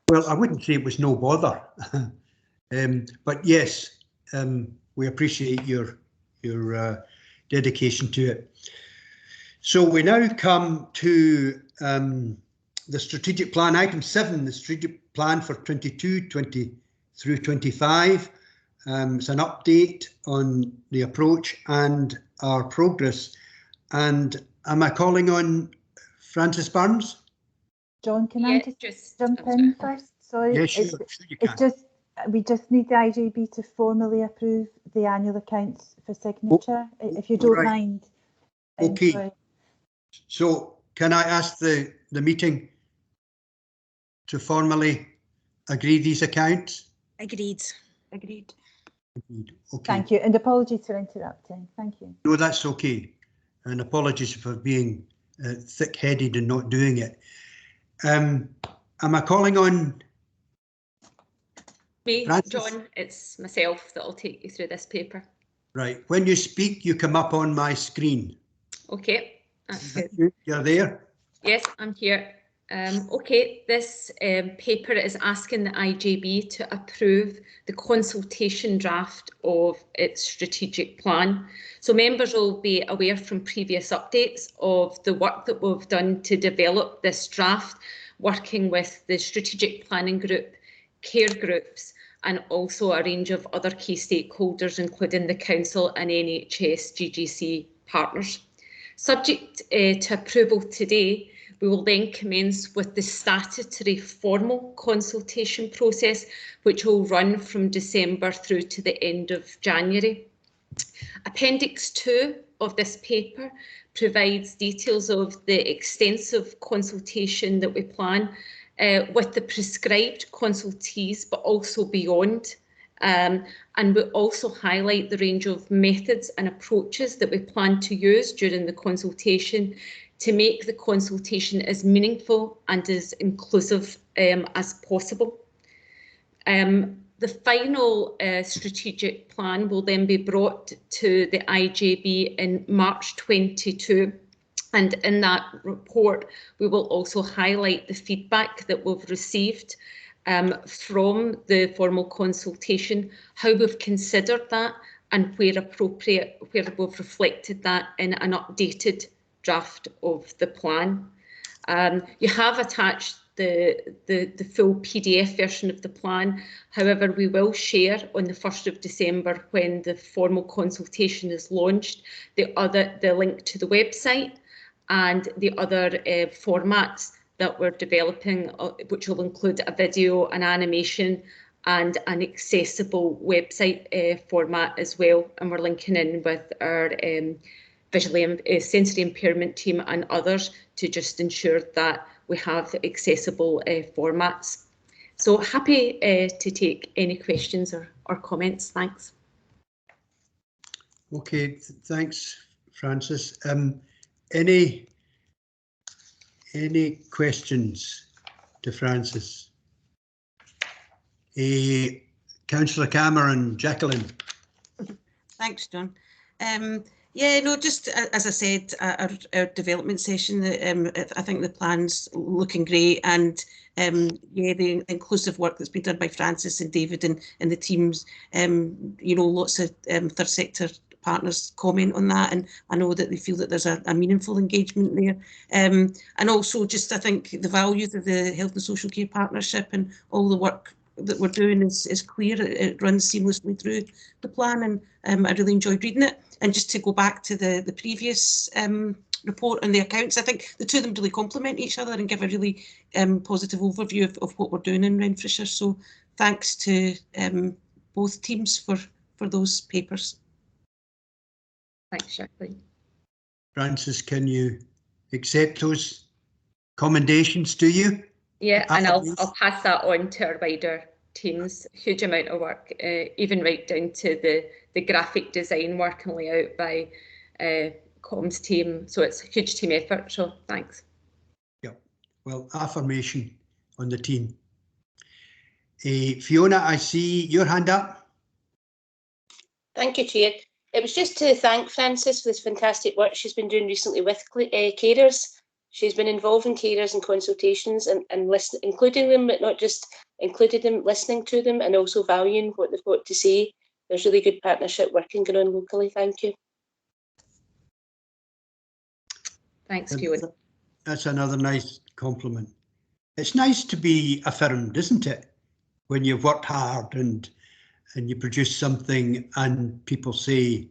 Well, I wouldn't say it was no bother, but yes, we appreciate your dedication to it. So we now come to the strategic plan, item 7, the strategic plan for 22, 20 through 25. It's an update on the approach and our progress. And am I calling on Frances Burns?
John, can I just jump in first? Sorry,
yes, sure, you can.
It's just we just need the IJB to formally approve the annual accounts for signature, if you don't mind.
Okay.
Sorry.
So can I ask the meeting to formally agree these accounts?
Agreed.
Agreed.
Agreed. Okay.
Thank you, and apologies for interrupting. Thank you.
No, that's okay. And apologies for being thick-headed and not doing it. Am I calling on
me,
Frances?
John? It's myself that will take you through this paper.
Right. When you speak, you come up on my screen.
Okay, that's good.
You're there?
Yes, I'm here. Okay, this paper is asking the IJB to approve the consultation draft of its strategic plan. So members will be aware from previous updates of the work that we've done to develop this draft, working with the strategic planning group, care groups, and also a range of other key stakeholders, including the Council and NHS GGC partners. Subject to approval today, we will then commence with the statutory formal consultation process, which will run from December through to the end of January. Appendix 2 of this paper provides details of the extensive consultation that we plan with the prescribed consultees, but also beyond. And we also highlight the range of methods and approaches that we plan to use during the consultation to make the consultation as meaningful and as inclusive as possible. The final strategic plan will then be brought to the IJB in March 22. And in that report, we will also highlight the feedback that we've received from the formal consultation, how we've considered that, and where appropriate, where we've reflected that in an updated draft of the plan. You have attached the full PDF version of the plan. However, we will share on the 1st of December, when the formal consultation is launched, the link to the website and the other formats that we're developing, which will include a video, an animation, and an accessible website format as well. And we're linking in with our visually sensory impairment team and others to just ensure that we have accessible formats. So happy to take any questions or comments. Thanks.
Okay, thanks, Frances. Any questions to Frances? Councillor Cameron, Jacqueline.
Thanks, John. Yeah, no, just as I said, our development session, I think the plan's looking great, and yeah, the inclusive work that's been done by Frances and David and the teams, you know, lots of third sector partners comment on that, and I know that they feel that there's a meaningful engagement there. And also just, I think the values of the Health and Social Care Partnership and all the work that we're doing is clear. It runs seamlessly through the plan, and I really enjoyed reading it. And just to go back to the previous report on the accounts, I think the two of them really complement each other and give a really positive overview of what we're doing in Renfrewshire. So thanks to both teams for those papers.
Thanks, Jacqueline.
Frances, can you accept those commendations to you?
Yeah, and I'll pass that on to our wider teams. Huge amount of work, even right down to the graphic design work and layout by comms team. So it's a huge team effort. So thanks.
Yeah, well, affirmation on the team. Fiona, I see your hand up.
Thank you, Chair. It was just to thank Frances for this fantastic work she's been doing recently with carers. She's been involving carers in consultations and including them, but not just including them, listening to them and also valuing what they've got to say. There's really good partnership working going on locally. Thank you.
Thanks, Fiona.
That's another nice compliment. It's nice to be affirmed, isn't it? When you've worked hard and you produce something and people say,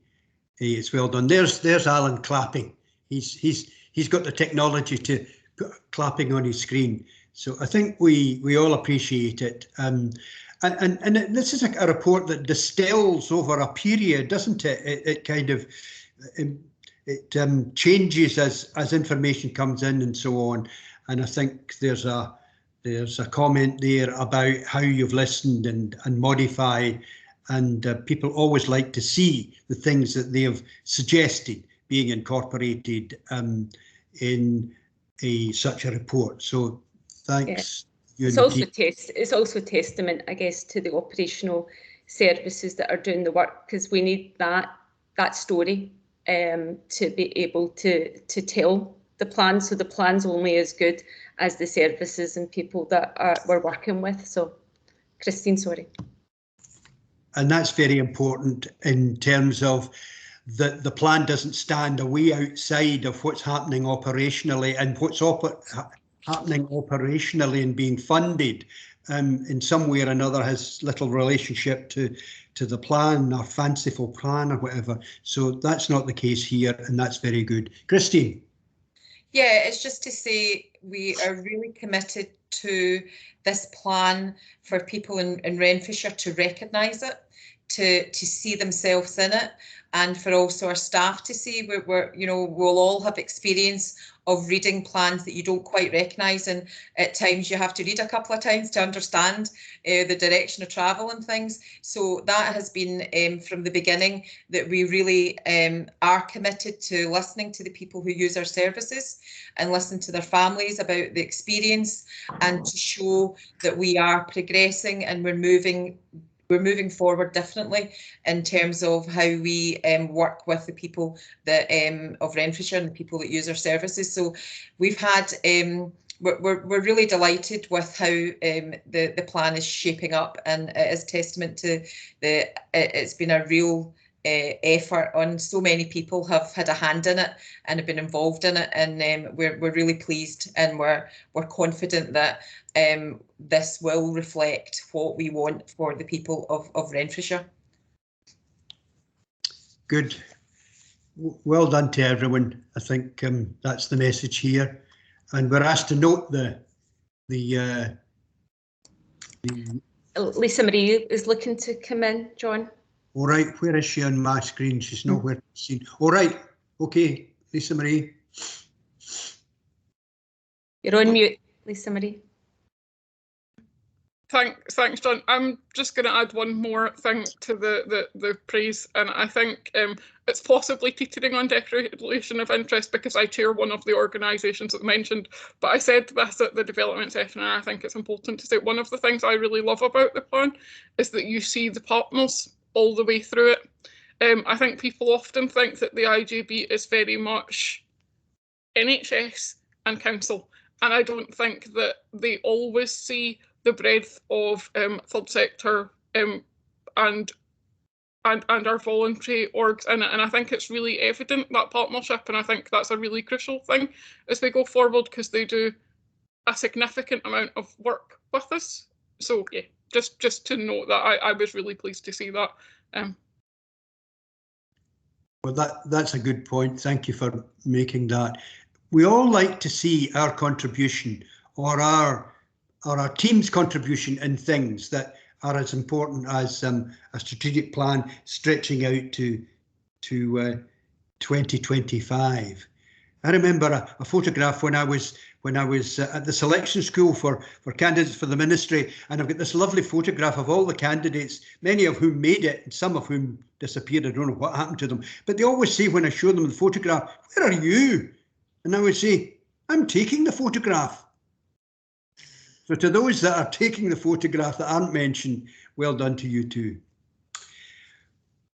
hey, it's well done. There's Alan clapping. He's got the technology to put clapping on his screen. So I think we all appreciate it. And this is a report that distills over a period, doesn't it? It kind of changes as information comes in and so on. And I think there's a comment there about how you've listened and modified, and people always like to see the things that they have suggested being incorporated in such a report. So thanks.
Yeah. It's also a testament, I guess, to the operational services that are doing the work, because we need that story to be able to tell the plan. So the plan's only as good as the services and people that we're working with. So, Christine, sorry.
And that's very important in terms of the plan doesn't stand away outside of what's happening operationally, and what's happening operationally and being funded in some way or another has little relationship to the plan or fanciful plan or whatever. So that's not the case here, and that's very good. Christine.
Yeah, it's just to say we are really committed to this plan for people in Renfrewshire to recognise it, to see themselves in it, and for also our staff to see we'll all have experience of reading plans that you don't quite recognise, and at times you have to read a couple of times to understand the direction of travel and things. So that has been from the beginning that we really are committed to listening to the people who use our services and listen to their families about the experience, and to show that we are progressing and we're moving forward differently in terms of how we work with the people that of Renfrewshire and the people that use our services. So we've had we're really delighted with how the plan is shaping up, and it is testament to it's been a real effort on so many people have had a hand in it and have been involved in it, and we're really pleased, and we're confident that this will reflect what we want for the people of Renfrewshire.
Good. Well done to everyone. I think that's the message here, and we're asked to note the
Lisa Marie is looking to come in, John.
All right, where is she on my screen? She's nowhere to be seen. All right, okay, Lisa Marie.
You're on mute, Lisa Marie.
Thanks, John. I'm just going to add one more thing to the praise, and I think it's possibly teetering on declaration of interest because I chair one of the organisations that mentioned, but I said this at the development session, and I think it's important to say one of the things I really love about the plan is that you see the partners all the way through it. I think people often think that the IJB is very much NHS and council, and I don't think that they always see the breadth of third sector and our voluntary orgs in it, and I think it's really evident, that partnership, and I think that's a really crucial thing as we go forward, because they do a significant amount of work with us. So yeah, just to note that I was really pleased to see that.
Well, that's a good point. Thank you for making that. We all like to see our contribution or our team's contribution in things that are as important as a strategic plan stretching out to 2025. I remember a photograph when I was at the selection school for candidates for the ministry, and I've got this lovely photograph of all the candidates, many of whom made it, and some of whom disappeared. I don't know what happened to them, but they always say when I show them the photograph, "Where are you?" And I would say, "I'm taking the photograph." So to those that are taking the photograph that aren't mentioned, well done to you too.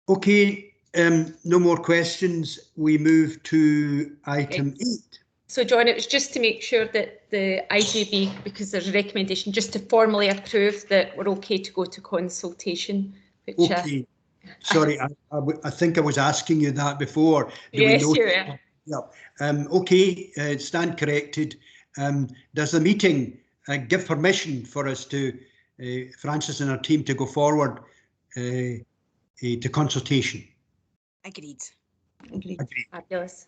Okay, no more questions. We move to item 8.
So John, it was just to make sure that the IJB, because there's a recommendation, just to formally approve that we're okay to go to consultation. Which,
okay, sorry, I think I was asking you that before.
Yes, sure.
Yeah. Okay, stand corrected. Does the meeting give permission for us to, Francis and our team, to go forward to consultation.
Agreed.
Agreed.
Agreed.
Fabulous.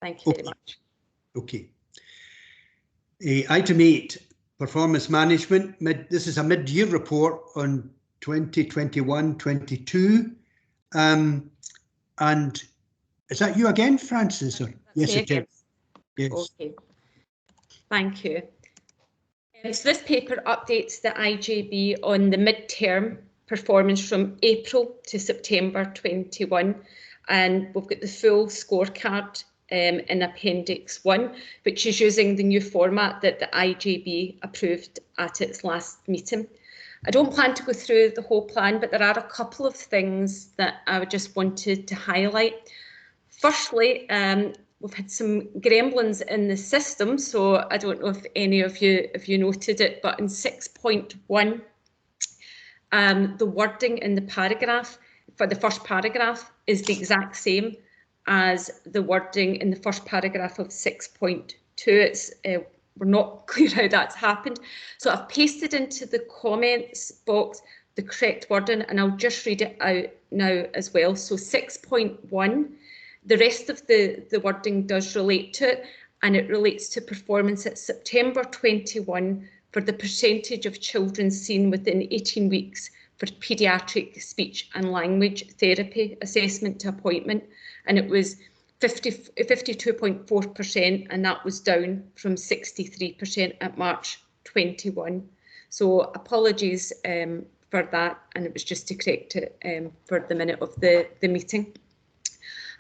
Thank you very much.
Okay. Item 8, performance management. This is a mid-year report on 2021-22. And is that you again, Francis? Or? Yes, it is. Yes.
Okay. Thank you. So this paper updates the IJB on the mid-term performance from April to September 21, and we've got the full scorecard in Appendix 1, which is using the new format that the IJB approved at its last meeting. I don't plan to go through the whole plan, but there are a couple of things that I just wanted to highlight. Firstly, we've had some gremlins in the system, so I don't know if any of you noted it, but in 6.1, the wording in the paragraph for the first paragraph is the exact same as the wording in the first paragraph of 6.2. It's we're not clear how that's happened, so I've pasted into the comments box the correct wording, and I'll just read it out now as well. So 6.1, the rest of the wording does relate to it, and it relates to performance at September 21 for the percentage of children seen within 18 weeks for paediatric speech and language therapy assessment to appointment, and it was 52.4%, and that was down from 63% at March 21. So apologies for that, and it was just to correct it for the minute of the meeting.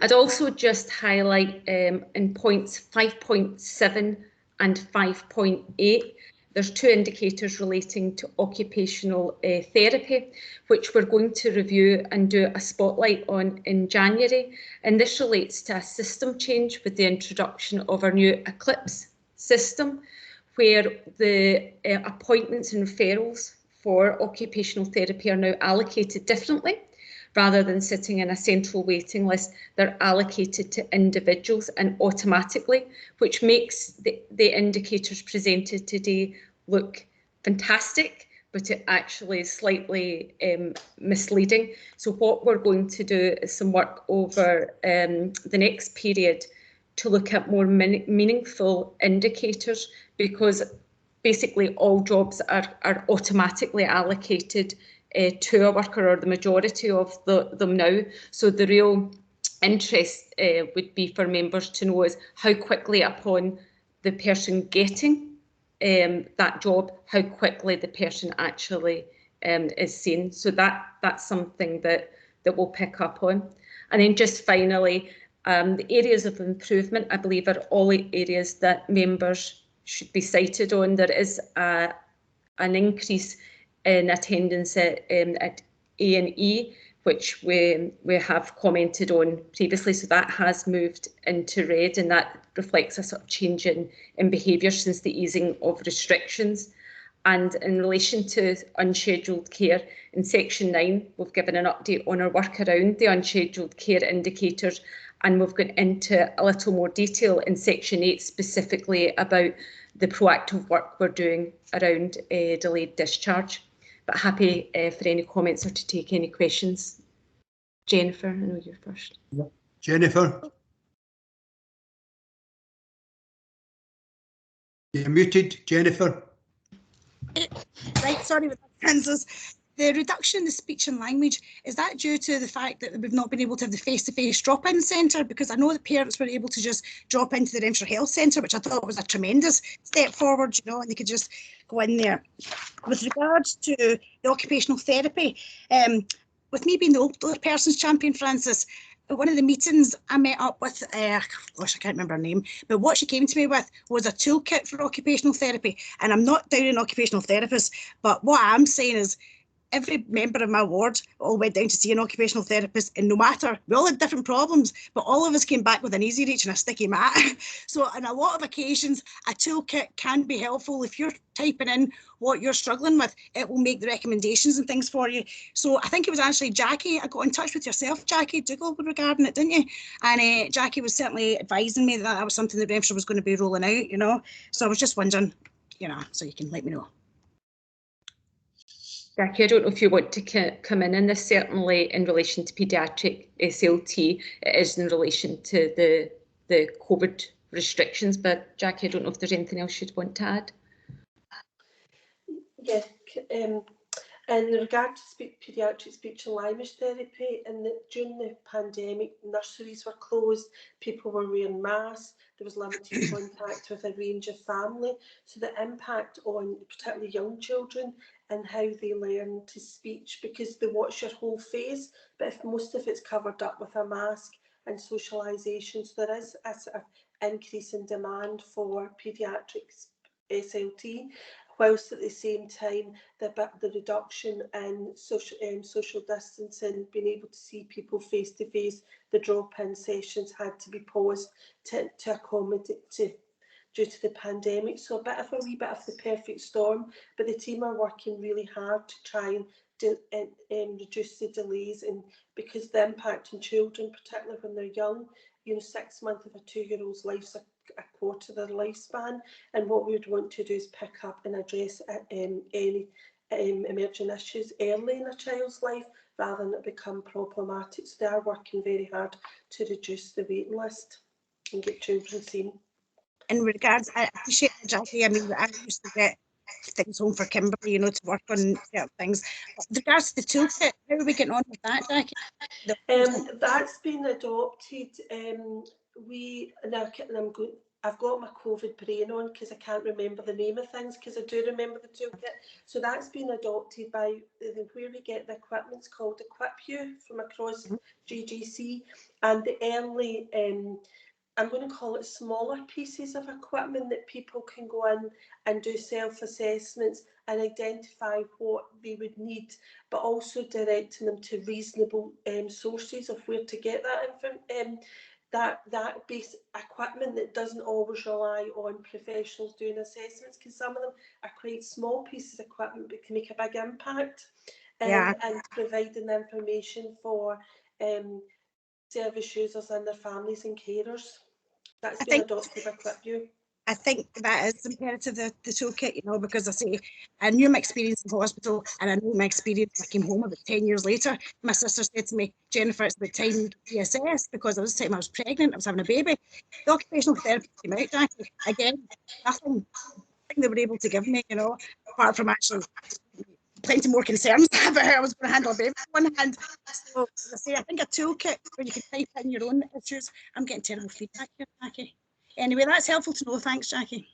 I'd also just highlight in points 5.7 and 5.8, there's two indicators relating to occupational therapy, which we're going to review and do a spotlight on in January. And this relates to a system change with the introduction of our new Eclipse system, where the appointments and referrals for occupational therapy are now allocated differently. Rather than sitting in a central waiting list, they're allocated to individuals and automatically, which makes the indicators presented today look fantastic, but it actually is slightly misleading. So what we're going to do is some work over the next period to look at more meaningful indicators, because basically all jobs are automatically allocated to a worker, or the majority of them now. So the real interest would be for members to know is how quickly upon the person getting that job, how quickly the person actually is seen. So that's something that we'll pick up on. And then just finally, the areas of improvement, I believe, are all areas that members should be cited on. There is an increase in attendance at A&E, which we have commented on previously, so that has moved into red, and that reflects a sort of change in behaviour since the easing of restrictions. And in relation to unscheduled care, in section 9, we've given an update on our work around the unscheduled care indicators, and we've gone into a little more detail in section 8 specifically about the proactive work we're doing around delayed discharge. But happy for any comments or to take any questions. Jennifer, I know you're first.
Yep. Jennifer. You're muted, Jennifer.
Right, sorry about that, Francis. The reduction in the speech and language, is that due to the fact that we've not been able to have the face-to-face drop-in centre? Because I know the parents were able to just drop into the Renfrewshire Health Centre, which I thought was a tremendous step forward, you know, and they could just go in there. With regards to the occupational therapy, with me being the older person's champion, Francis, at one of the meetings I met up with, gosh, I can't remember her name, but what she came to me with was a toolkit for occupational therapy. And I'm not down an occupational therapist, but what I'm saying is, every member of my ward all went down to see an occupational therapist, and no matter, we all had different problems, but all of us came back with an easy reach and a sticky mat. So on a lot of occasions, a toolkit can be helpful. If you're typing in what you're struggling with, it will make the recommendations and things for you. So I think it was actually Jackie, I got in touch with yourself, Jackie Dougal, regarding it, didn't you? And Jackie was certainly advising me that that was something that Renfrewshire was going to be rolling out, you know. So I was just wondering, you know, so you can let me know.
Jackie, I don't know if you want to come in this, certainly in relation to paediatric SLT, it is in relation to the COVID restrictions, but Jackie, I don't know if there's anything else you'd want to add.
Yes, in regard to paediatric speech and language therapy, during the pandemic, nurseries were closed, people were wearing masks, there was limited contact with a range of family, so the impact on particularly young children and how they learn to speech, because they watch your whole face, but if most of it's covered up with a mask and socialisation, so there is a sort of increase in demand for paediatric SLT, whilst at the same time the reduction in social distancing, being able to see people face to face, the drop-in sessions had to be paused to accommodate due to the pandemic. So a wee bit of the perfect storm, but the team are working really hard to try and reduce the delays, and because the impact on children, particularly when they're young, 6 months of a 2-year-old's life's a quarter of their lifespan, and what we would want to do is pick up and address any emerging issues early in a child's life rather than it become problematic. So they are working very hard to reduce the waiting list and get children seen.
In regards, I appreciate it, Jackie. I mean, I used to get things home for Kimberly, to work on certain things. With regards to the toolkit, how are we getting on with that, Jackie?
That's been adopted. I've got my COVID brain on because I can't remember the name of things, because I do remember the toolkit. So that's been adopted by where we get the equipment's called EquipU from across GGC, and the early I'm going to call it smaller pieces of equipment that people can go in and do self-assessments and identify what they would need, but also directing them to reasonable sources of where to get that base equipment that doesn't always rely on professionals doing assessments, because some of them are quite small pieces of equipment but can make a big impact. And providing the information for service users and their families and carers. That's been adopted by EquipU.
I think that is imperative, the toolkit, because I say, I knew my experience in hospital and I know my experience. I came home about 10 years later. My sister said to me, Jennifer, it's about time to be assessed, because at this time I was pregnant, I was having a baby. The occupational therapy came out, Jackie. Again, nothing they were able to give me, apart from actually plenty more concerns about how I was going to handle a baby on one hand. So as I say, I think a toolkit where you can type in your own issues. I'm getting terrible feedback here, Jackie. Anyway, that's helpful to know. Thanks, Jackie.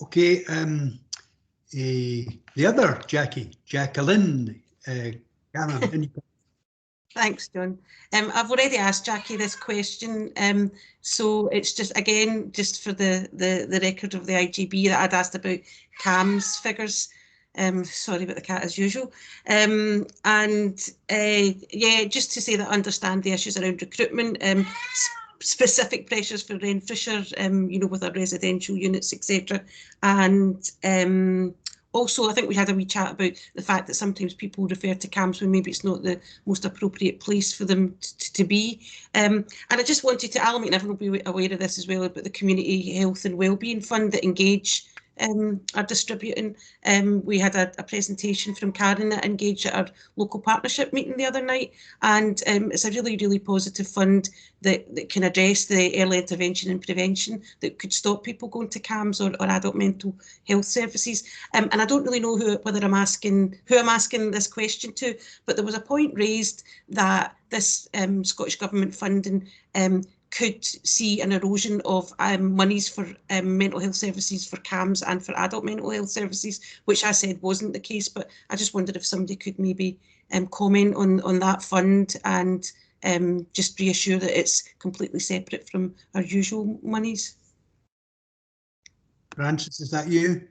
Okay, the other Jackie, Jacqueline.
Thanks, John. I've already asked Jackie this question, so it's just, again, just for the record of the IJB, that I'd asked about CAMS figures. Sorry about the cat as usual. Yeah, just to say that I understand the issues around recruitment, specific pressures for Renfrewshire, with our residential units, etc. And also, I think we had a wee chat about the fact that sometimes people refer to CAMS when maybe it's not the most appropriate place for them to be. And I just wanted to, Alan, everyone will be aware of this as well, about the Community Health and Wellbeing Fund that Engage are distributing. We had a presentation from Karen that Engage at our local partnership meeting the other night, and it's a really, really positive fund that can address the early intervention and prevention that could stop people going to CAMS or adult mental health services. And I don't really know who I'm asking this question to, but there was a point raised that this Scottish Government funding could see an erosion of monies for mental health services for CAMS and for adult mental health services, which I said wasn't the case, but I just wondered if somebody could maybe comment on that fund and just reassure that it's completely separate from our usual monies.
Francis, is that you?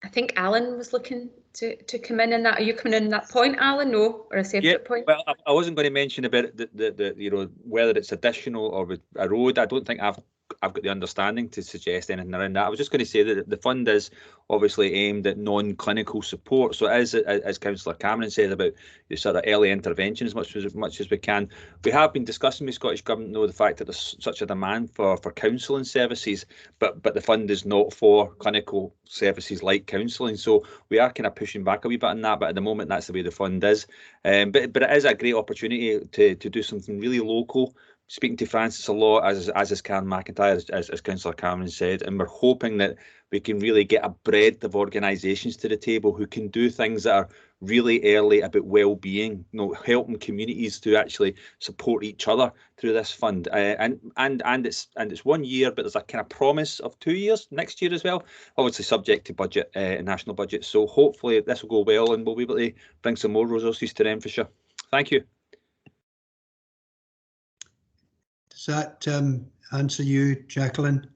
I think Alan was looking to come in on that. Are you coming in on that point, Alan? No, or a separate point?
Well, I wasn't going to mention about the whether it's additional or a road. I don't think I've I've got the understanding to suggest anything around that. I was just going to say that the fund is obviously aimed at non-clinical support. So as Councillor Cameron said about the sort of early intervention as much as we can. We have been discussing with Scottish Government though the fact that there's such a demand for counselling services, but the fund is not for clinical services like counselling. So we are kind of pushing back a wee bit on that, but at the moment that's the way the fund is. But it is a great opportunity to do something really local. Speaking to Francis a lot, as is Karen McIntyre, as Councillor Cameron said, and we're hoping that we can really get a breadth of organisations to the table who can do things that are really early about well-being, helping communities to actually support each other through this fund. And it's 1 year, but there's a kind of promise of 2 years next year as well, obviously subject to budget, national budget. So hopefully this will go well and we'll be able to bring some more resources to Renfrewshire. Thank you.
Does that answer you, Jacqueline?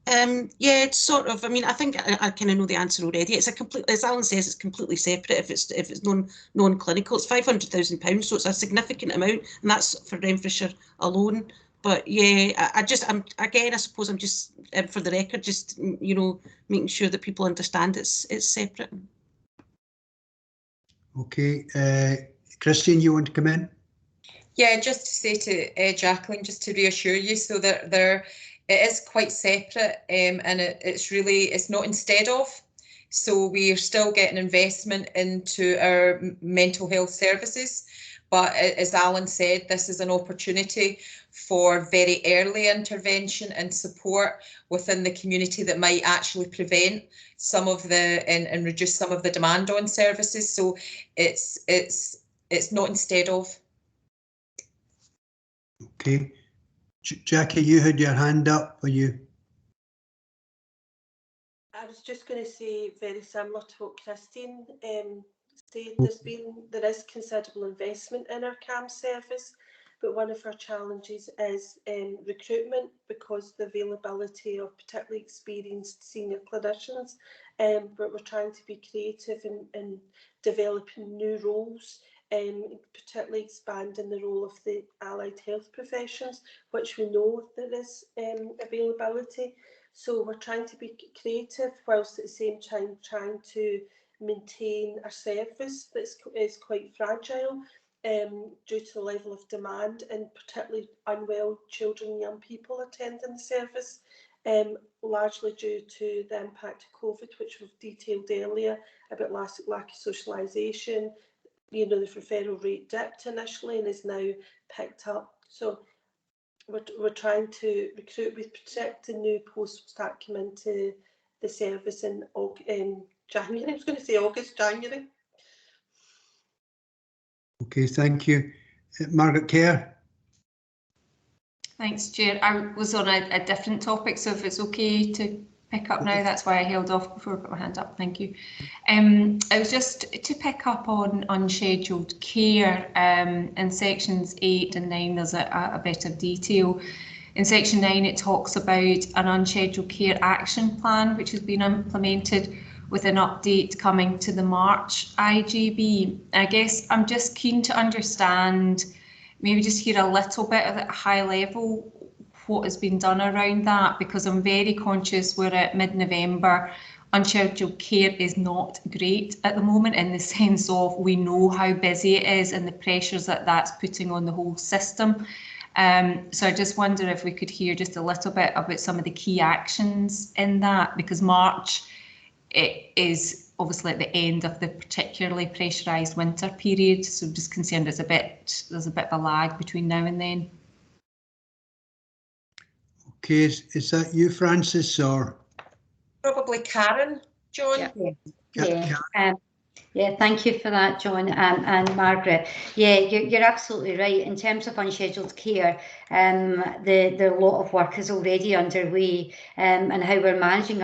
Yeah, it's sort of. I mean, I think I kind of know the answer already. It's a complete, as Alan says, it's completely separate. If it's non-clinical, it's £500,000, so it's a significant amount, and that's for Renfrewshire alone. But yeah, I suppose I'm just for the record, just making sure that people understand it's separate.
Okay, Christian, you want to come in?
Yeah, just to say to Jacqueline, just to reassure you, so that it is quite separate, and it's not instead of. So we are still getting investment into our mental health services, but as Alan said, this is an opportunity for very early intervention and support within the community that might actually prevent some of the and reduce some of the demand on services. So it's not instead of.
Okay, Jackie, you had your hand up. Were you?
I was just going to say very similar to what Christine said. There is considerable investment in our CAM service, but one of our challenges is recruitment, because the availability of particularly experienced senior clinicians. But we're trying to be creative in developing new roles. Particularly expanding the role of the allied health professions, which we know there is availability. So we're trying to be creative, whilst at the same time trying to maintain a service that is quite fragile due to the level of demand, and particularly unwell children and young people attending the service, largely due to the impact of COVID, which we've detailed earlier about lack of socialisation. The referral rate dipped initially and is now picked up. So we're trying to recruit. We predict the new posts will start coming into the service in January. I was going to say August, January.
Okay, thank you. Margaret Kerr.
Thanks, Chair. I was on a different topic, so if it's okay to pick up now, that's why I held off before I put my hand up. Thank you. I was just to pick up on unscheduled care. In sections 8 and 9, there's a bit of detail. In section 9, it talks about an unscheduled care action plan, which has been implemented with an update coming to the March IJB. I guess I'm just keen to understand, maybe just hear a little bit at a high level, what has been done around that, because I'm very conscious we're at mid-November. Unscheduled care is not great at the moment, in the sense of we know how busy it is and the pressures that that's putting on the whole system. So I just wonder if we could hear just a little bit about some of the key actions in that, because March it is obviously at the end of the particularly pressurised winter period, so I'm just concerned there's a bit of a lag between now and then.
Okay, is that you, Francis, or?
Probably Karen, John.
Yeah, thank you for that, John and Margaret. Yeah, you're absolutely right. In terms of unscheduled care, the lot of work is already underway, and how we're managing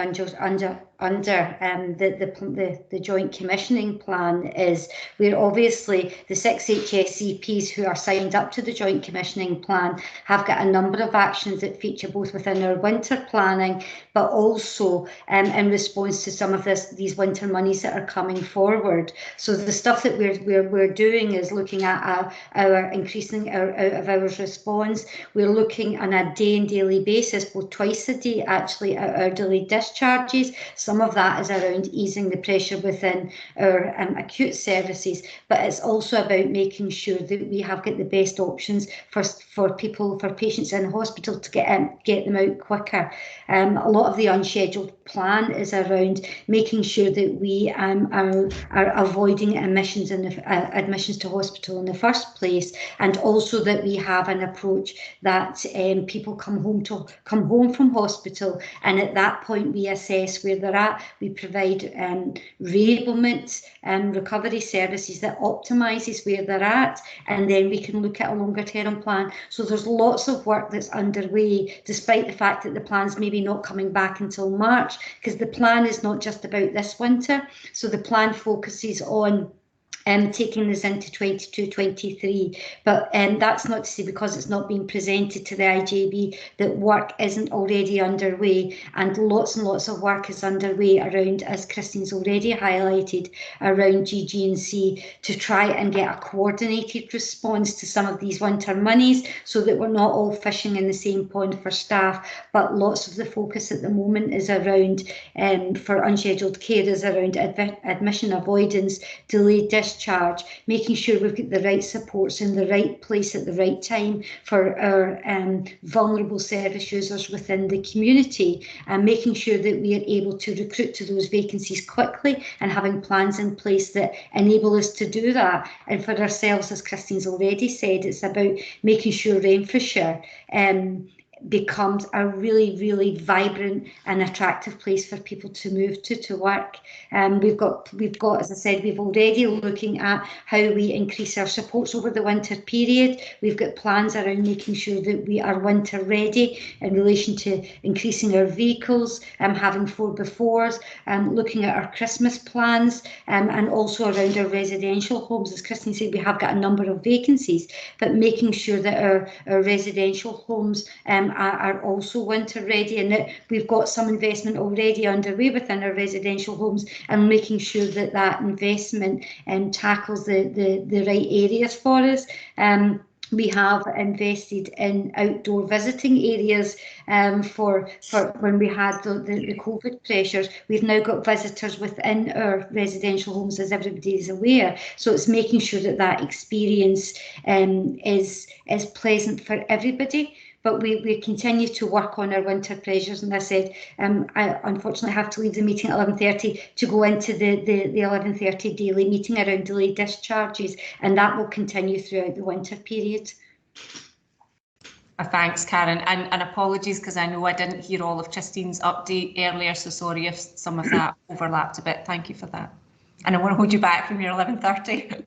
under the joint commissioning plan is where obviously the 6 HSCPs who are signed up to the joint commissioning plan have got a number of actions that feature both within our winter planning, but also in response to some of these winter monies that are coming forward. So the stuff that we're doing is looking at our increasing our out of hours response. We're looking on a day and daily basis, both twice a day actually, at our delayed discharges. Some of that is around easing the pressure within our acute services, but it's also about making sure that we have got the best options for patients in hospital to get them out quicker. A lot of the unscheduled plan is around making sure that we are avoiding admissions to hospital in the first place, and also that we have an approach that people come home from hospital, and at that point we assess where they're at. We provide reablement and recovery services that optimises where they're at, and then we can look at a longer term plan. So there's lots of work that's underway, despite the fact that the plan's maybe not coming back until March, because the plan is not just about this winter. So the plan focuses on taking this into 22-23, but that's not to say, because it's not being presented to the IJB, that work isn't already underway, and lots of work is underway around, as Christine's already highlighted, around GG&C to try and get a coordinated response to some of these winter monies, so that we're not all fishing in the same pond for staff. But lots of the focus at the moment is around, for unscheduled care, is around admission avoidance, delayed discharge, making sure we've got the right supports in the right place at the right time for our vulnerable service users within the community, and making sure that we are able to recruit to those vacancies quickly, and having plans in place that enable us to do that. And for ourselves, as Christine's already said, it's about making sure Renfrewshire becomes a really, really vibrant and attractive place for people to move to work. We've got, as I said, we've already looking at how we increase our supports over the winter period. We've got plans around making sure that we are winter ready in relation to increasing our vehicles, having 4x4s, looking at our Christmas plans, and also around our residential homes. As Christine said, we have got a number of vacancies, but making sure that our residential homes are also winter ready, and that we've got some investment already underway within our residential homes, and making sure that that investment tackles the right areas for us. We have invested in outdoor visiting areas for when we had the COVID pressures. We've now got visitors within our residential homes, as everybody is aware. So it's making sure that that experience is pleasant for everybody. But we continue to work on our winter pressures, and I said I unfortunately have to leave the meeting at 11:30 to go into the 11:30 daily meeting around delayed discharges, and that will continue throughout the winter period.
Thanks, Karen, and apologies because I know I didn't hear all of Christine's update earlier, so sorry if some of that overlapped a bit. Thank you for that. And I want to hold you back from your 11:30.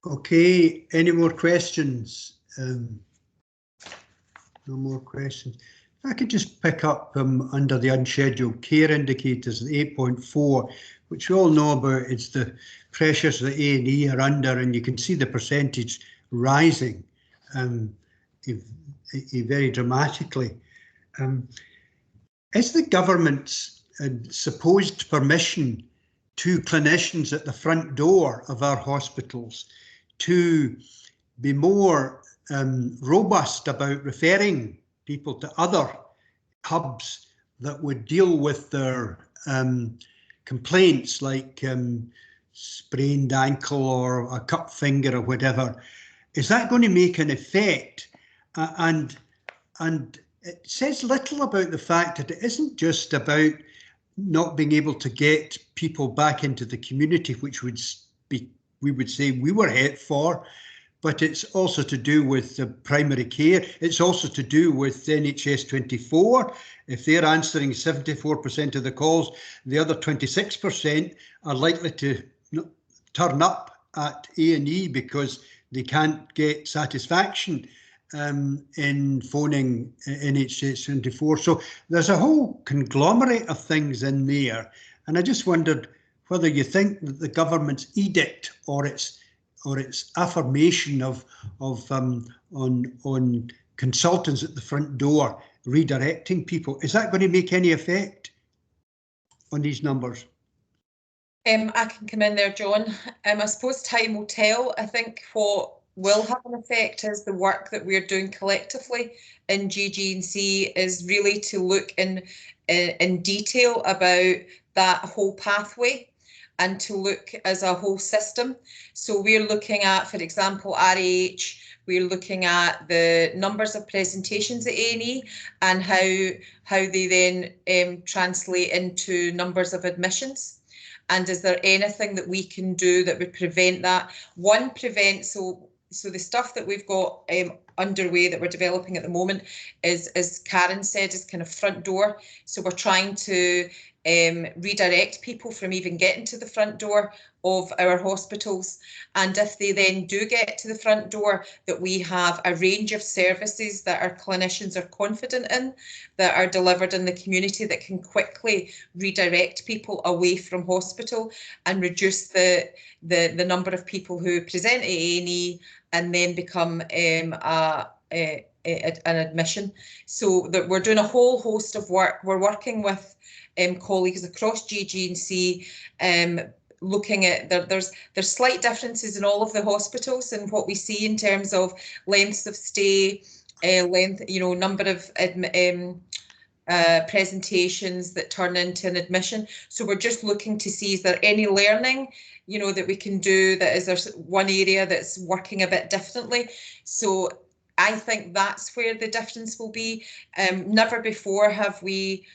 Okay, any more questions? No more questions. I could just pick up under the unscheduled care indicators, the 8.4, which we all know about. It's the pressures that A&E are under, and you can see the percentage rising very dramatically. Is the government's supposed permission to clinicians at the front door of our hospitals to be more robust about referring people to other hubs that would deal with their complaints, like sprained ankle or a cut finger or whatever? Is that going to make an effect? And it says little about the fact that it isn't just about not being able to get people back into the community, which would be, we would say we were hit for, but it's also to do with the primary care. It's also to do with NHS 24. If they're answering 74% of the calls, the other 26% are likely to turn up at A&E because they can't get satisfaction. in phoning NHS 24. So there's a whole conglomerate of things in there, and I just wondered whether you think that the government's edict or its affirmation on consultants at the front door redirecting people, is that going to make any effect on these numbers?
I can come in there, John. I suppose time will tell. I think what will have an effect is the work that we're doing collectively in GG&C is really to look in detail about that whole pathway and to look as a whole system. So we're looking at, for example, RAH, we're looking at the numbers of presentations at A&E and how they then translate into numbers of admissions. And is there anything that we can do that would prevent that? One, so the stuff that we've got underway that we're developing at the moment is, as Karen said, is kind of front door. So we're trying to redirect people from even getting to the front door of our hospitals. And if they then do get to the front door, that we have a range of services that our clinicians are confident in, that are delivered in the community, that can quickly redirect people away from hospital and reduce the number of people who present at A&E and then become an admission. So that we're doing a whole host of work. We're working with colleagues across GG&C, looking at there's slight differences in all of the hospitals and what we see in terms of lengths of stay, number of presentations that turn into an admission. So we're just looking to see, is there any learning that we can do, that is there one area that's working a bit differently. So I think that's where the difference will be. Never before have we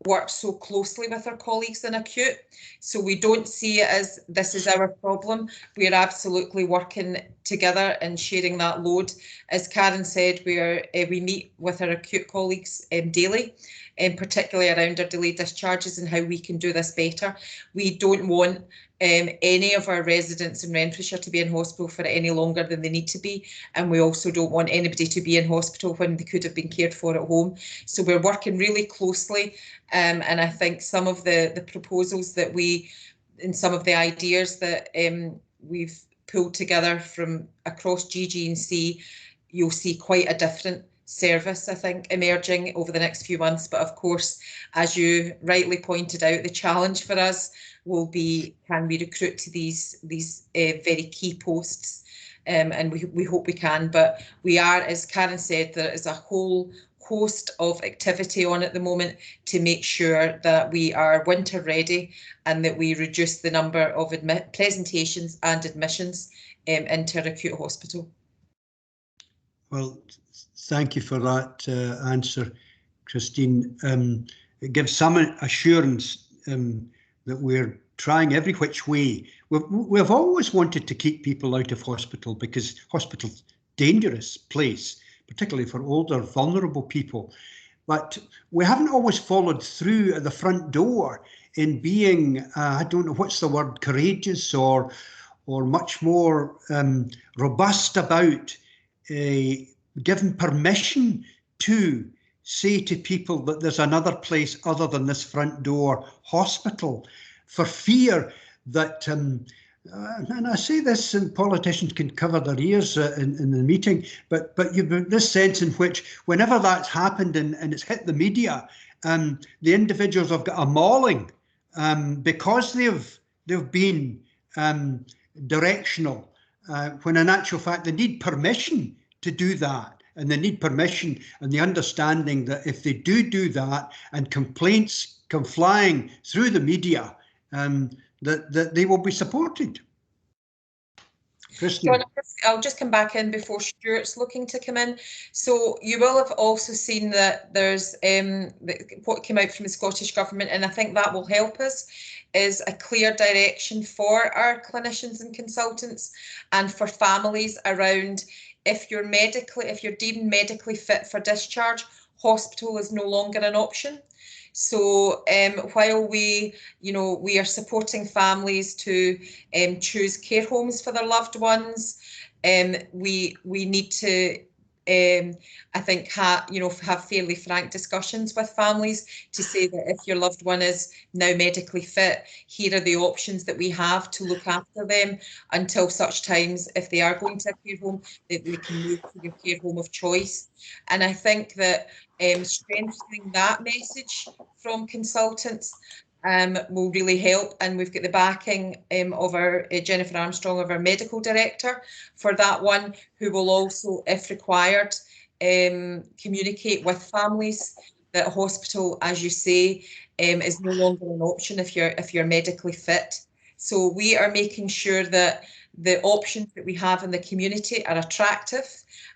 worked so closely with our colleagues in acute, so we don't see it as this is our problem. We're absolutely working together and sharing that load. As Karen said, we meet with our acute colleagues daily, particularly around our delayed discharges and how we can do this better. We don't want any of our residents in Renfrewshire to be in hospital for any longer than they need to be, and we also don't want anybody to be in hospital when they could have been cared for at home. So we're working really closely, and I think some of the proposals that and some of the ideas that we've pulled together from across GG&C, you'll see quite a different service, I think, emerging over the next few months. But of course, as you rightly pointed out, the challenge for us will be, can we recruit to these very key posts? And we hope we can, but we are, as Karen said, there is a whole host of activity on at the moment to make sure that we are winter ready and that we reduce the number of presentations and admissions into our acute hospital.
Well, thank you for that answer, Christine. It gives some assurance that we're trying every which way. We've always wanted to keep people out of hospital because hospital's a dangerous place, particularly for older, vulnerable people. But we haven't always followed through at the front door in being, I don't know what's the word, courageous or much more robust about giving permission to say to people that there's another place other than this front door hospital, for fear that, and I say this, and politicians can cover their ears in the meeting, but you've this sense in which whenever that's happened and it's hit the media, the individuals have got a mauling because they've been directional, when in actual fact they need permission to do that, and they need permission and the understanding that if they do that and complaints come flying through the media, that they will be supported. Christine.
I'll just come back in before Stuart's looking to come in. So you will have also seen that there's what came out from the Scottish Government, and I think that will help us, is a clear direction for our clinicians and consultants and for families around, if you're deemed medically fit for discharge, hospital is no longer an option. So while we are supporting families to choose care homes for their loved ones, we need to I think have fairly frank discussions with families to say that if your loved one is now medically fit, here are the options that we have to look after them until such times, if they are going to a care home, that they can move to their care home of choice. And I think that strengthening that message from consultants will really help, and we've got the backing of our Jennifer Armstrong, of our medical director, for that one, who will also, if required, communicate with families that hospital, as you say, is no longer an option if you're medically fit. So we are making sure that the options that we have in the community are attractive,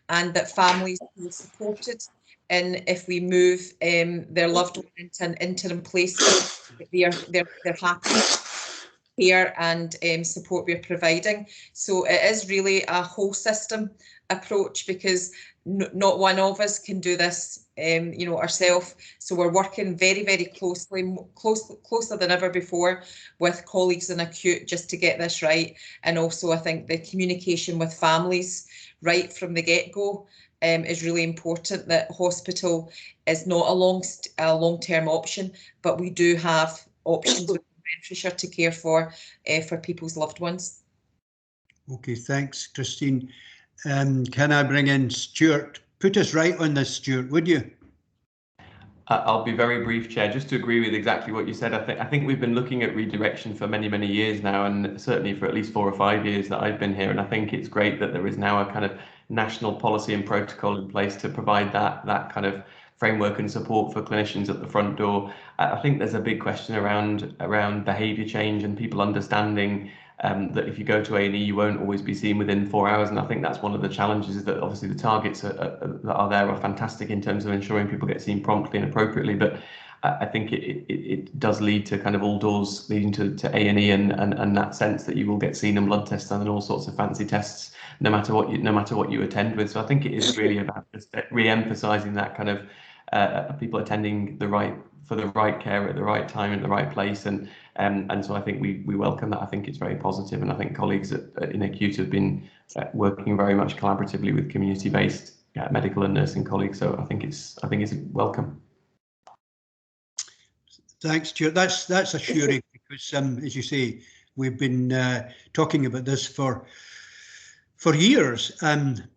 and that families feel supported. And if we move their loved one into an interim placement, they're happy care and support we're providing. So it is really a whole system approach, because not one of us can do this, ourselves. So we're working very, very closer than ever before with colleagues in acute, just to get this right. And also, I think the communication with families right from the get-go is really important, that hospital is not a long-term option, but we do have options in Renfrewshire to care for people's loved ones.
Okay, thanks, Christine. Can I bring in Stuart? Put us right on this, Stuart, would you?
I'll be very brief, Chair, just to agree with exactly what you said. I think we've been looking at redirection for many, many years now, and certainly for at least 4 or 5 years that I've been here. And I think it's great that there is now a kind of national policy and protocol in place to provide that kind of framework and support for clinicians at the front door. I think there's a big question around behaviour change and people understanding that if you go to A&E, you won't always be seen within 4 hours. And I think that's one of the challenges, is that obviously the targets that are there are fantastic in terms of ensuring people get seen promptly and appropriately. But I think it does lead to kind of all doors leading to A&E and that sense that you will get seen and blood tests and all sorts of fancy tests, no matter what you attend with. So I think it is really about just re-emphasising that kind of people attending for the right care at the right time in the right place, and so I think we welcome that. I think it's very positive, and I think colleagues in acute have been working very much collaboratively with community-based medical and nursing colleagues. So I think it's welcome.
Thanks, Stuart. That's assuring, because as you say, we've been talking about this for years,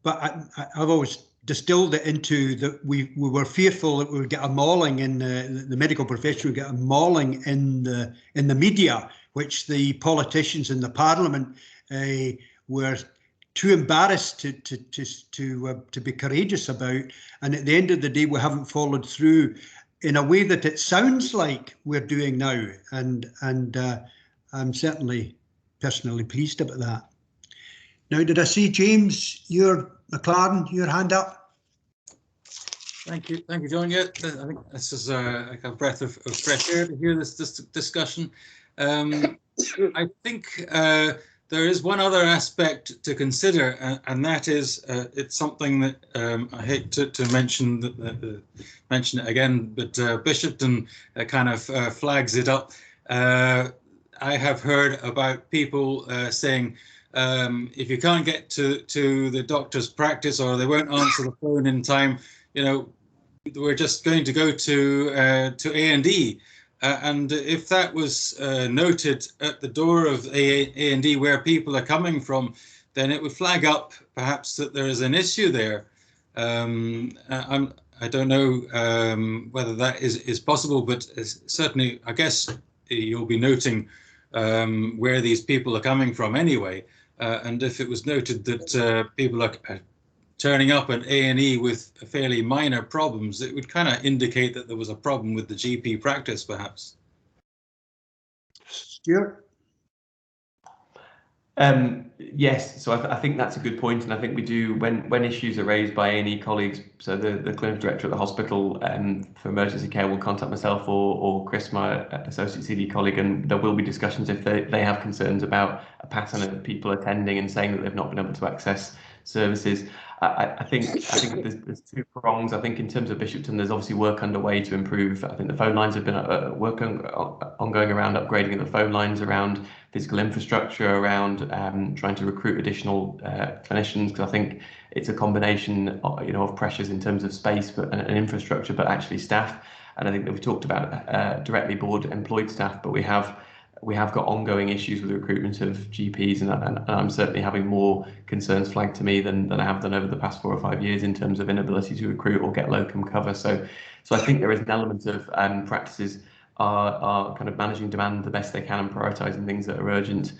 but I've always distilled it into that we were fearful that we would get a mauling in the medical profession would get a mauling in the media, which the politicians in the Parliament were too embarrassed to be courageous about. And at the end of the day, we haven't followed through in a way that it sounds like we're doing now. And I'm certainly personally pleased about that. Now, did I see James, McLaren, your hand up?
Thank you, John. Yeah, I think this is like a breath of fresh air to hear this discussion. I think there is one other aspect to consider, and that is it's something that I hate to mention it again, but Bishopton kind of flags it up. I have heard about people saying, if you can't get to the doctor's practice, or they won't answer the phone in time, we're just going to go to A&E. And if that was noted at the door of A&E where people are coming from, then it would flag up perhaps that there is an issue there. I don't know whether that is possible, but certainly I guess you'll be noting where these people are coming from anyway. And if it was noted that people are turning up at A&E with fairly minor problems, it would kind of indicate that there was a problem with the GP practice, perhaps.
Stuart?
Yes, so I think that's a good point, and I think we do, when issues are raised by A&E colleagues, so the clinical director at the hospital for emergency care will contact myself or Chris, my associate CD colleague, and there will be discussions if they have concerns about a pattern of people attending and saying that they've not been able to access services. I think there's two prongs. I think in terms of Bishopton, there's obviously work underway to improve. I think the phone lines have been ongoing around upgrading the phone lines, around physical infrastructure, around trying to recruit additional clinicians, because I think it's a combination of pressures in terms of space and infrastructure, but actually staff. And I think that we talked about directly board employed staff, but we have got ongoing issues with the recruitment of GPs, and I'm certainly having more concerns flagged to me than I have done over the past 4 or 5 years in terms of inability to recruit or get locum cover. So I think there is an element of practices are kind of managing demand the best they can and prioritising things that are urgent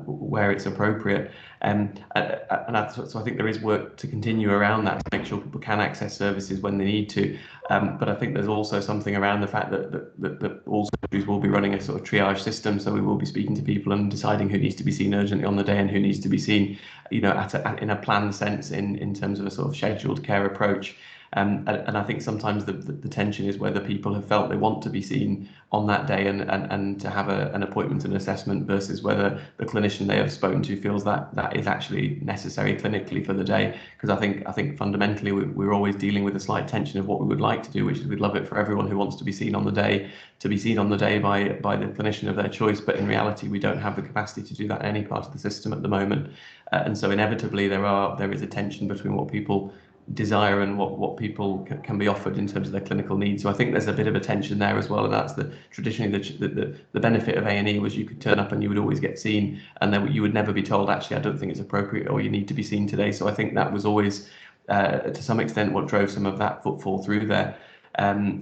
where it's appropriate. So I think there is work to continue around that to make sure people can access services when they need to. But I think there's also something around the fact that all surgeries will be running a sort of triage system. So we will be speaking to people and deciding who needs to be seen urgently on the day and who needs to be seen, in a planned sense in terms of a sort of scheduled care approach. And I think sometimes the tension is whether people have felt they want to be seen on that day and to have an appointment and assessment versus whether the clinician they have spoken to feels that is actually necessary clinically for the day. Because I think fundamentally we're always dealing with a slight tension of what we would like to do, which is we'd love it for everyone who wants to be seen on the day to be seen on the day by the clinician of their choice. But in reality, we don't have the capacity to do that in any part of the system at the moment. And so inevitably there is a tension between what people desire and what people can be offered in terms of their clinical needs. So I think there's a bit of a tension there as well, and that's traditionally the benefit of A&E was you could turn up and you would always get seen, and then you would never be told, actually, I don't think it's appropriate or you need to be seen today. So I think that was always to some extent what drove some of that footfall through there.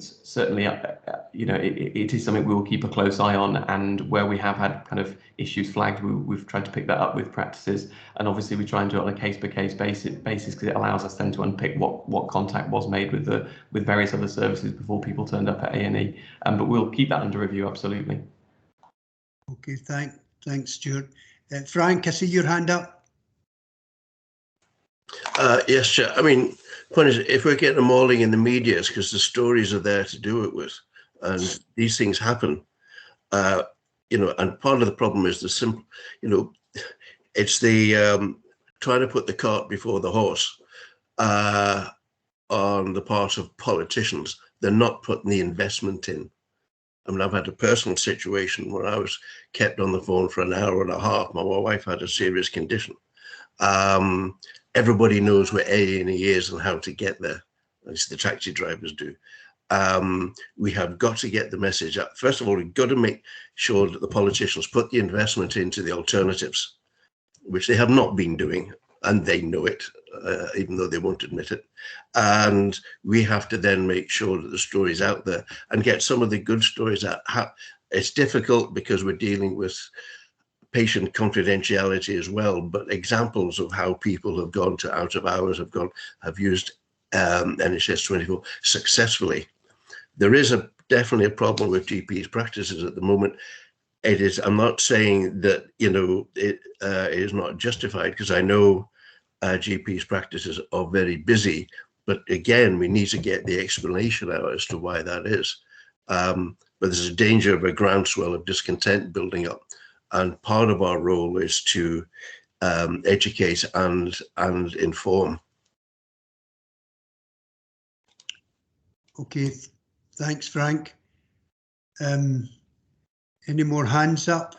Certainly, it is something we will keep a close eye on, and where we have had kind of issues flagged, we've tried to pick that up with practices, and obviously we try and do it on a case-by-case basis because it allows us then to unpick what contact was made with various other services before people turned up at A&E. But we'll keep that under review, absolutely.
Okay, thanks, Stuart. Frank, I see your hand up.
Yes, Chair. I mean, point is, if we're getting a mauling in the media, it's because the stories are there to do it with, and these things happen. And part of the problem is the simple, it's the trying to put the cart before the horse on the part of politicians. They're not putting the investment in. I mean, I've had a personal situation where I was kept on the phone for an hour and a half. My wife had a serious condition. Everybody knows where A&E is and how to get there. At least the taxi drivers do. We have got to get the message up. First of all, we've got to make sure that the politicians put the investment into the alternatives, which they have not been doing, and they know it, even though they won't admit it. And we have to then make sure that the story's out there and get some of the good stories out. It's difficult because we're dealing with patient confidentiality as well, but examples of how people have gone to out of hours, have used NHS 24 successfully. There is definitely a problem with GPs practices at the moment. It is. I'm not saying that it is not justified, because I know GPs practices are very busy, but again, we need to get the explanation out as to why that is. But there's a danger of a groundswell of discontent building up. And part of our role is to educate and inform.
Okay, thanks, Frank. Any more hands up?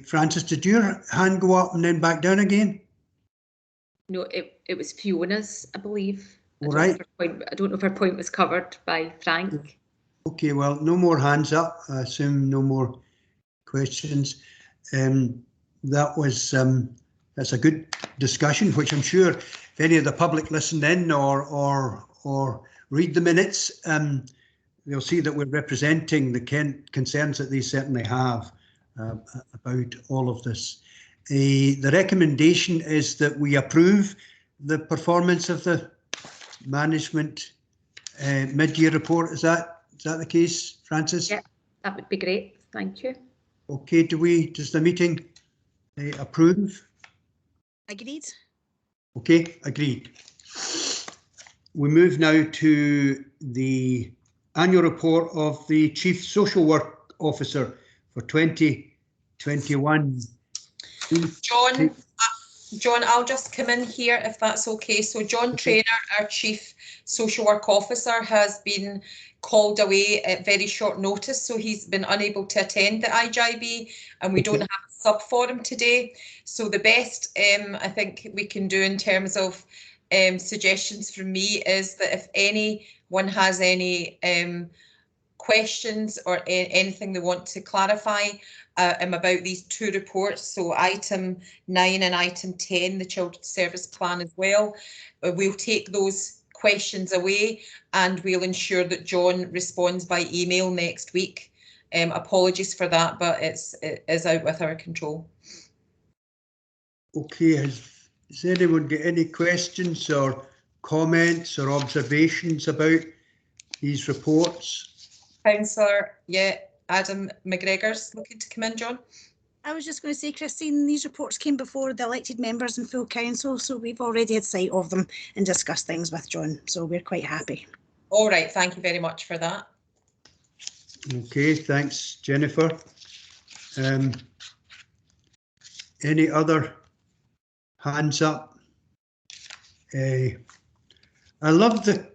Francis, did your hand go up and then back down again?
No, it was Fiona's, I believe.
All right.
I don't know if her point was covered by Frank.
Okay, well, no more hands up. I assume no more questions. That's a good discussion, which I'm sure if any of the public listen in or read the minutes, they'll see that we're representing the concerns that they certainly have about all of this. The recommendation is that we approve the performance of the management mid-year report. Is that the case, Francis?
Yeah, that would be great. Thank you.
Okay, does the meeting approve?
Agreed.
Okay, agreed. We move now to the annual report of the Chief Social Work Officer for 2021.
John, John, I'll just come in here if that's okay. So John Traynor, our Chief Social Work Officer, has been called away at very short notice, so he's been unable to attend the IJB, and we don't have a sub for him today. So the best I think we can do in terms of suggestions from me is that if anyone has any questions or anything they want to clarify about these two reports, so item 9 and item 10, the Children's Service Plan as well, we'll take those questions away and we'll ensure that John responds by email next week. Apologies for that, but it is out with our control.
Okay, has anyone got any questions or comments or observations about these reports?
Councillor, yeah, Adam McGregor's looking to come in, John.
I was just going to say, Christine, these reports came before the elected members and full council, so we've already had sight of them and discussed things with John, so we're quite happy.
All right, thank you very much for that.
Okay, thanks, Jennifer. Any other hands up? I love the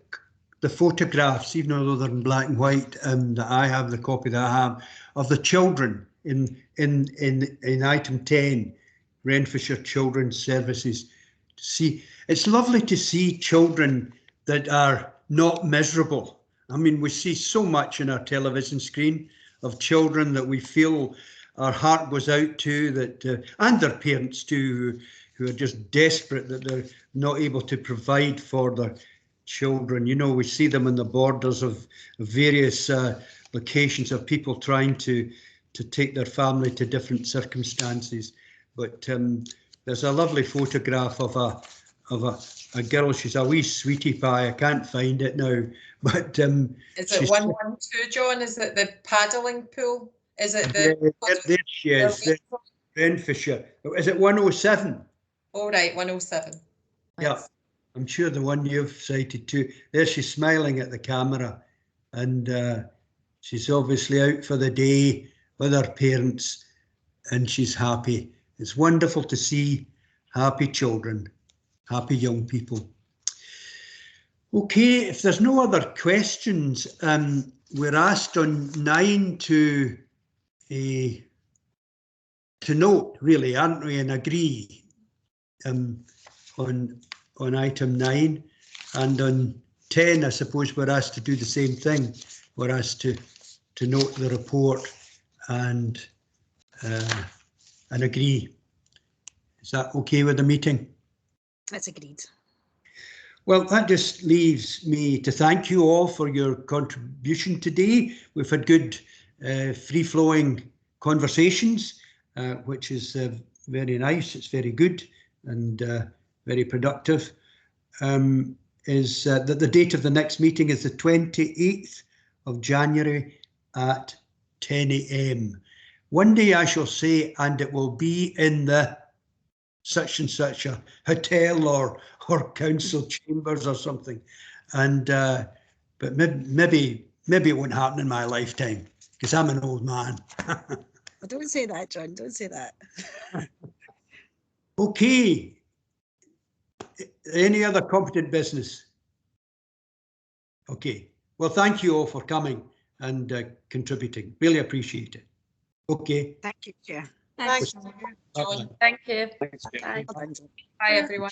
photographs, even though they're in black and white, that I have, the copy that I have, of the children in item 10, Renfrewshire Children's Services. See, it's lovely to see children that are not miserable. I mean, we see so much in our television screen of children that we feel our heart goes out to, that and their parents too, who are just desperate that they're not able to provide for their children. You know, we see them on the borders of various locations of people trying to take their family to different circumstances. But there's a lovely photograph of a girl. She's a wee sweetie pie. I can't find it now, but
is it 112, John? Is it the paddling pool? Is it the?
There she is. Renfrewshire. Is it 107?
All right, 107.
Yeah, I'm sure the one you've cited too. There she's smiling at the camera, and she's obviously out for the day with her parents, and she's happy. It's wonderful to see happy children, happy young people. Okay, if there's no other questions, we're asked on 9 to note, really, aren't we, and agree on item 9, and on 10, I suppose we're asked to do the same thing. We're asked to note the report and agree. Is that okay with the meeting?
That's agreed.
Well, that just leaves me to thank you all for your contribution today. We've had good free-flowing conversations, which is very nice. It's very good and very productive. Is that the date of the next meeting is the 28th of January at 10 AM. One day I shall say, and it will be in the such and such a hotel or council chambers or something. And but maybe it won't happen in my lifetime because I'm an old man.
Don't say that, John. Don't say that.
Okay. Any other competent business? Okay. Well, thank you all for coming and contributing. Really appreciate it. Okay.
Thank you, Chair.
Thanks, John. Thank you.
Thanks.
Bye, everyone.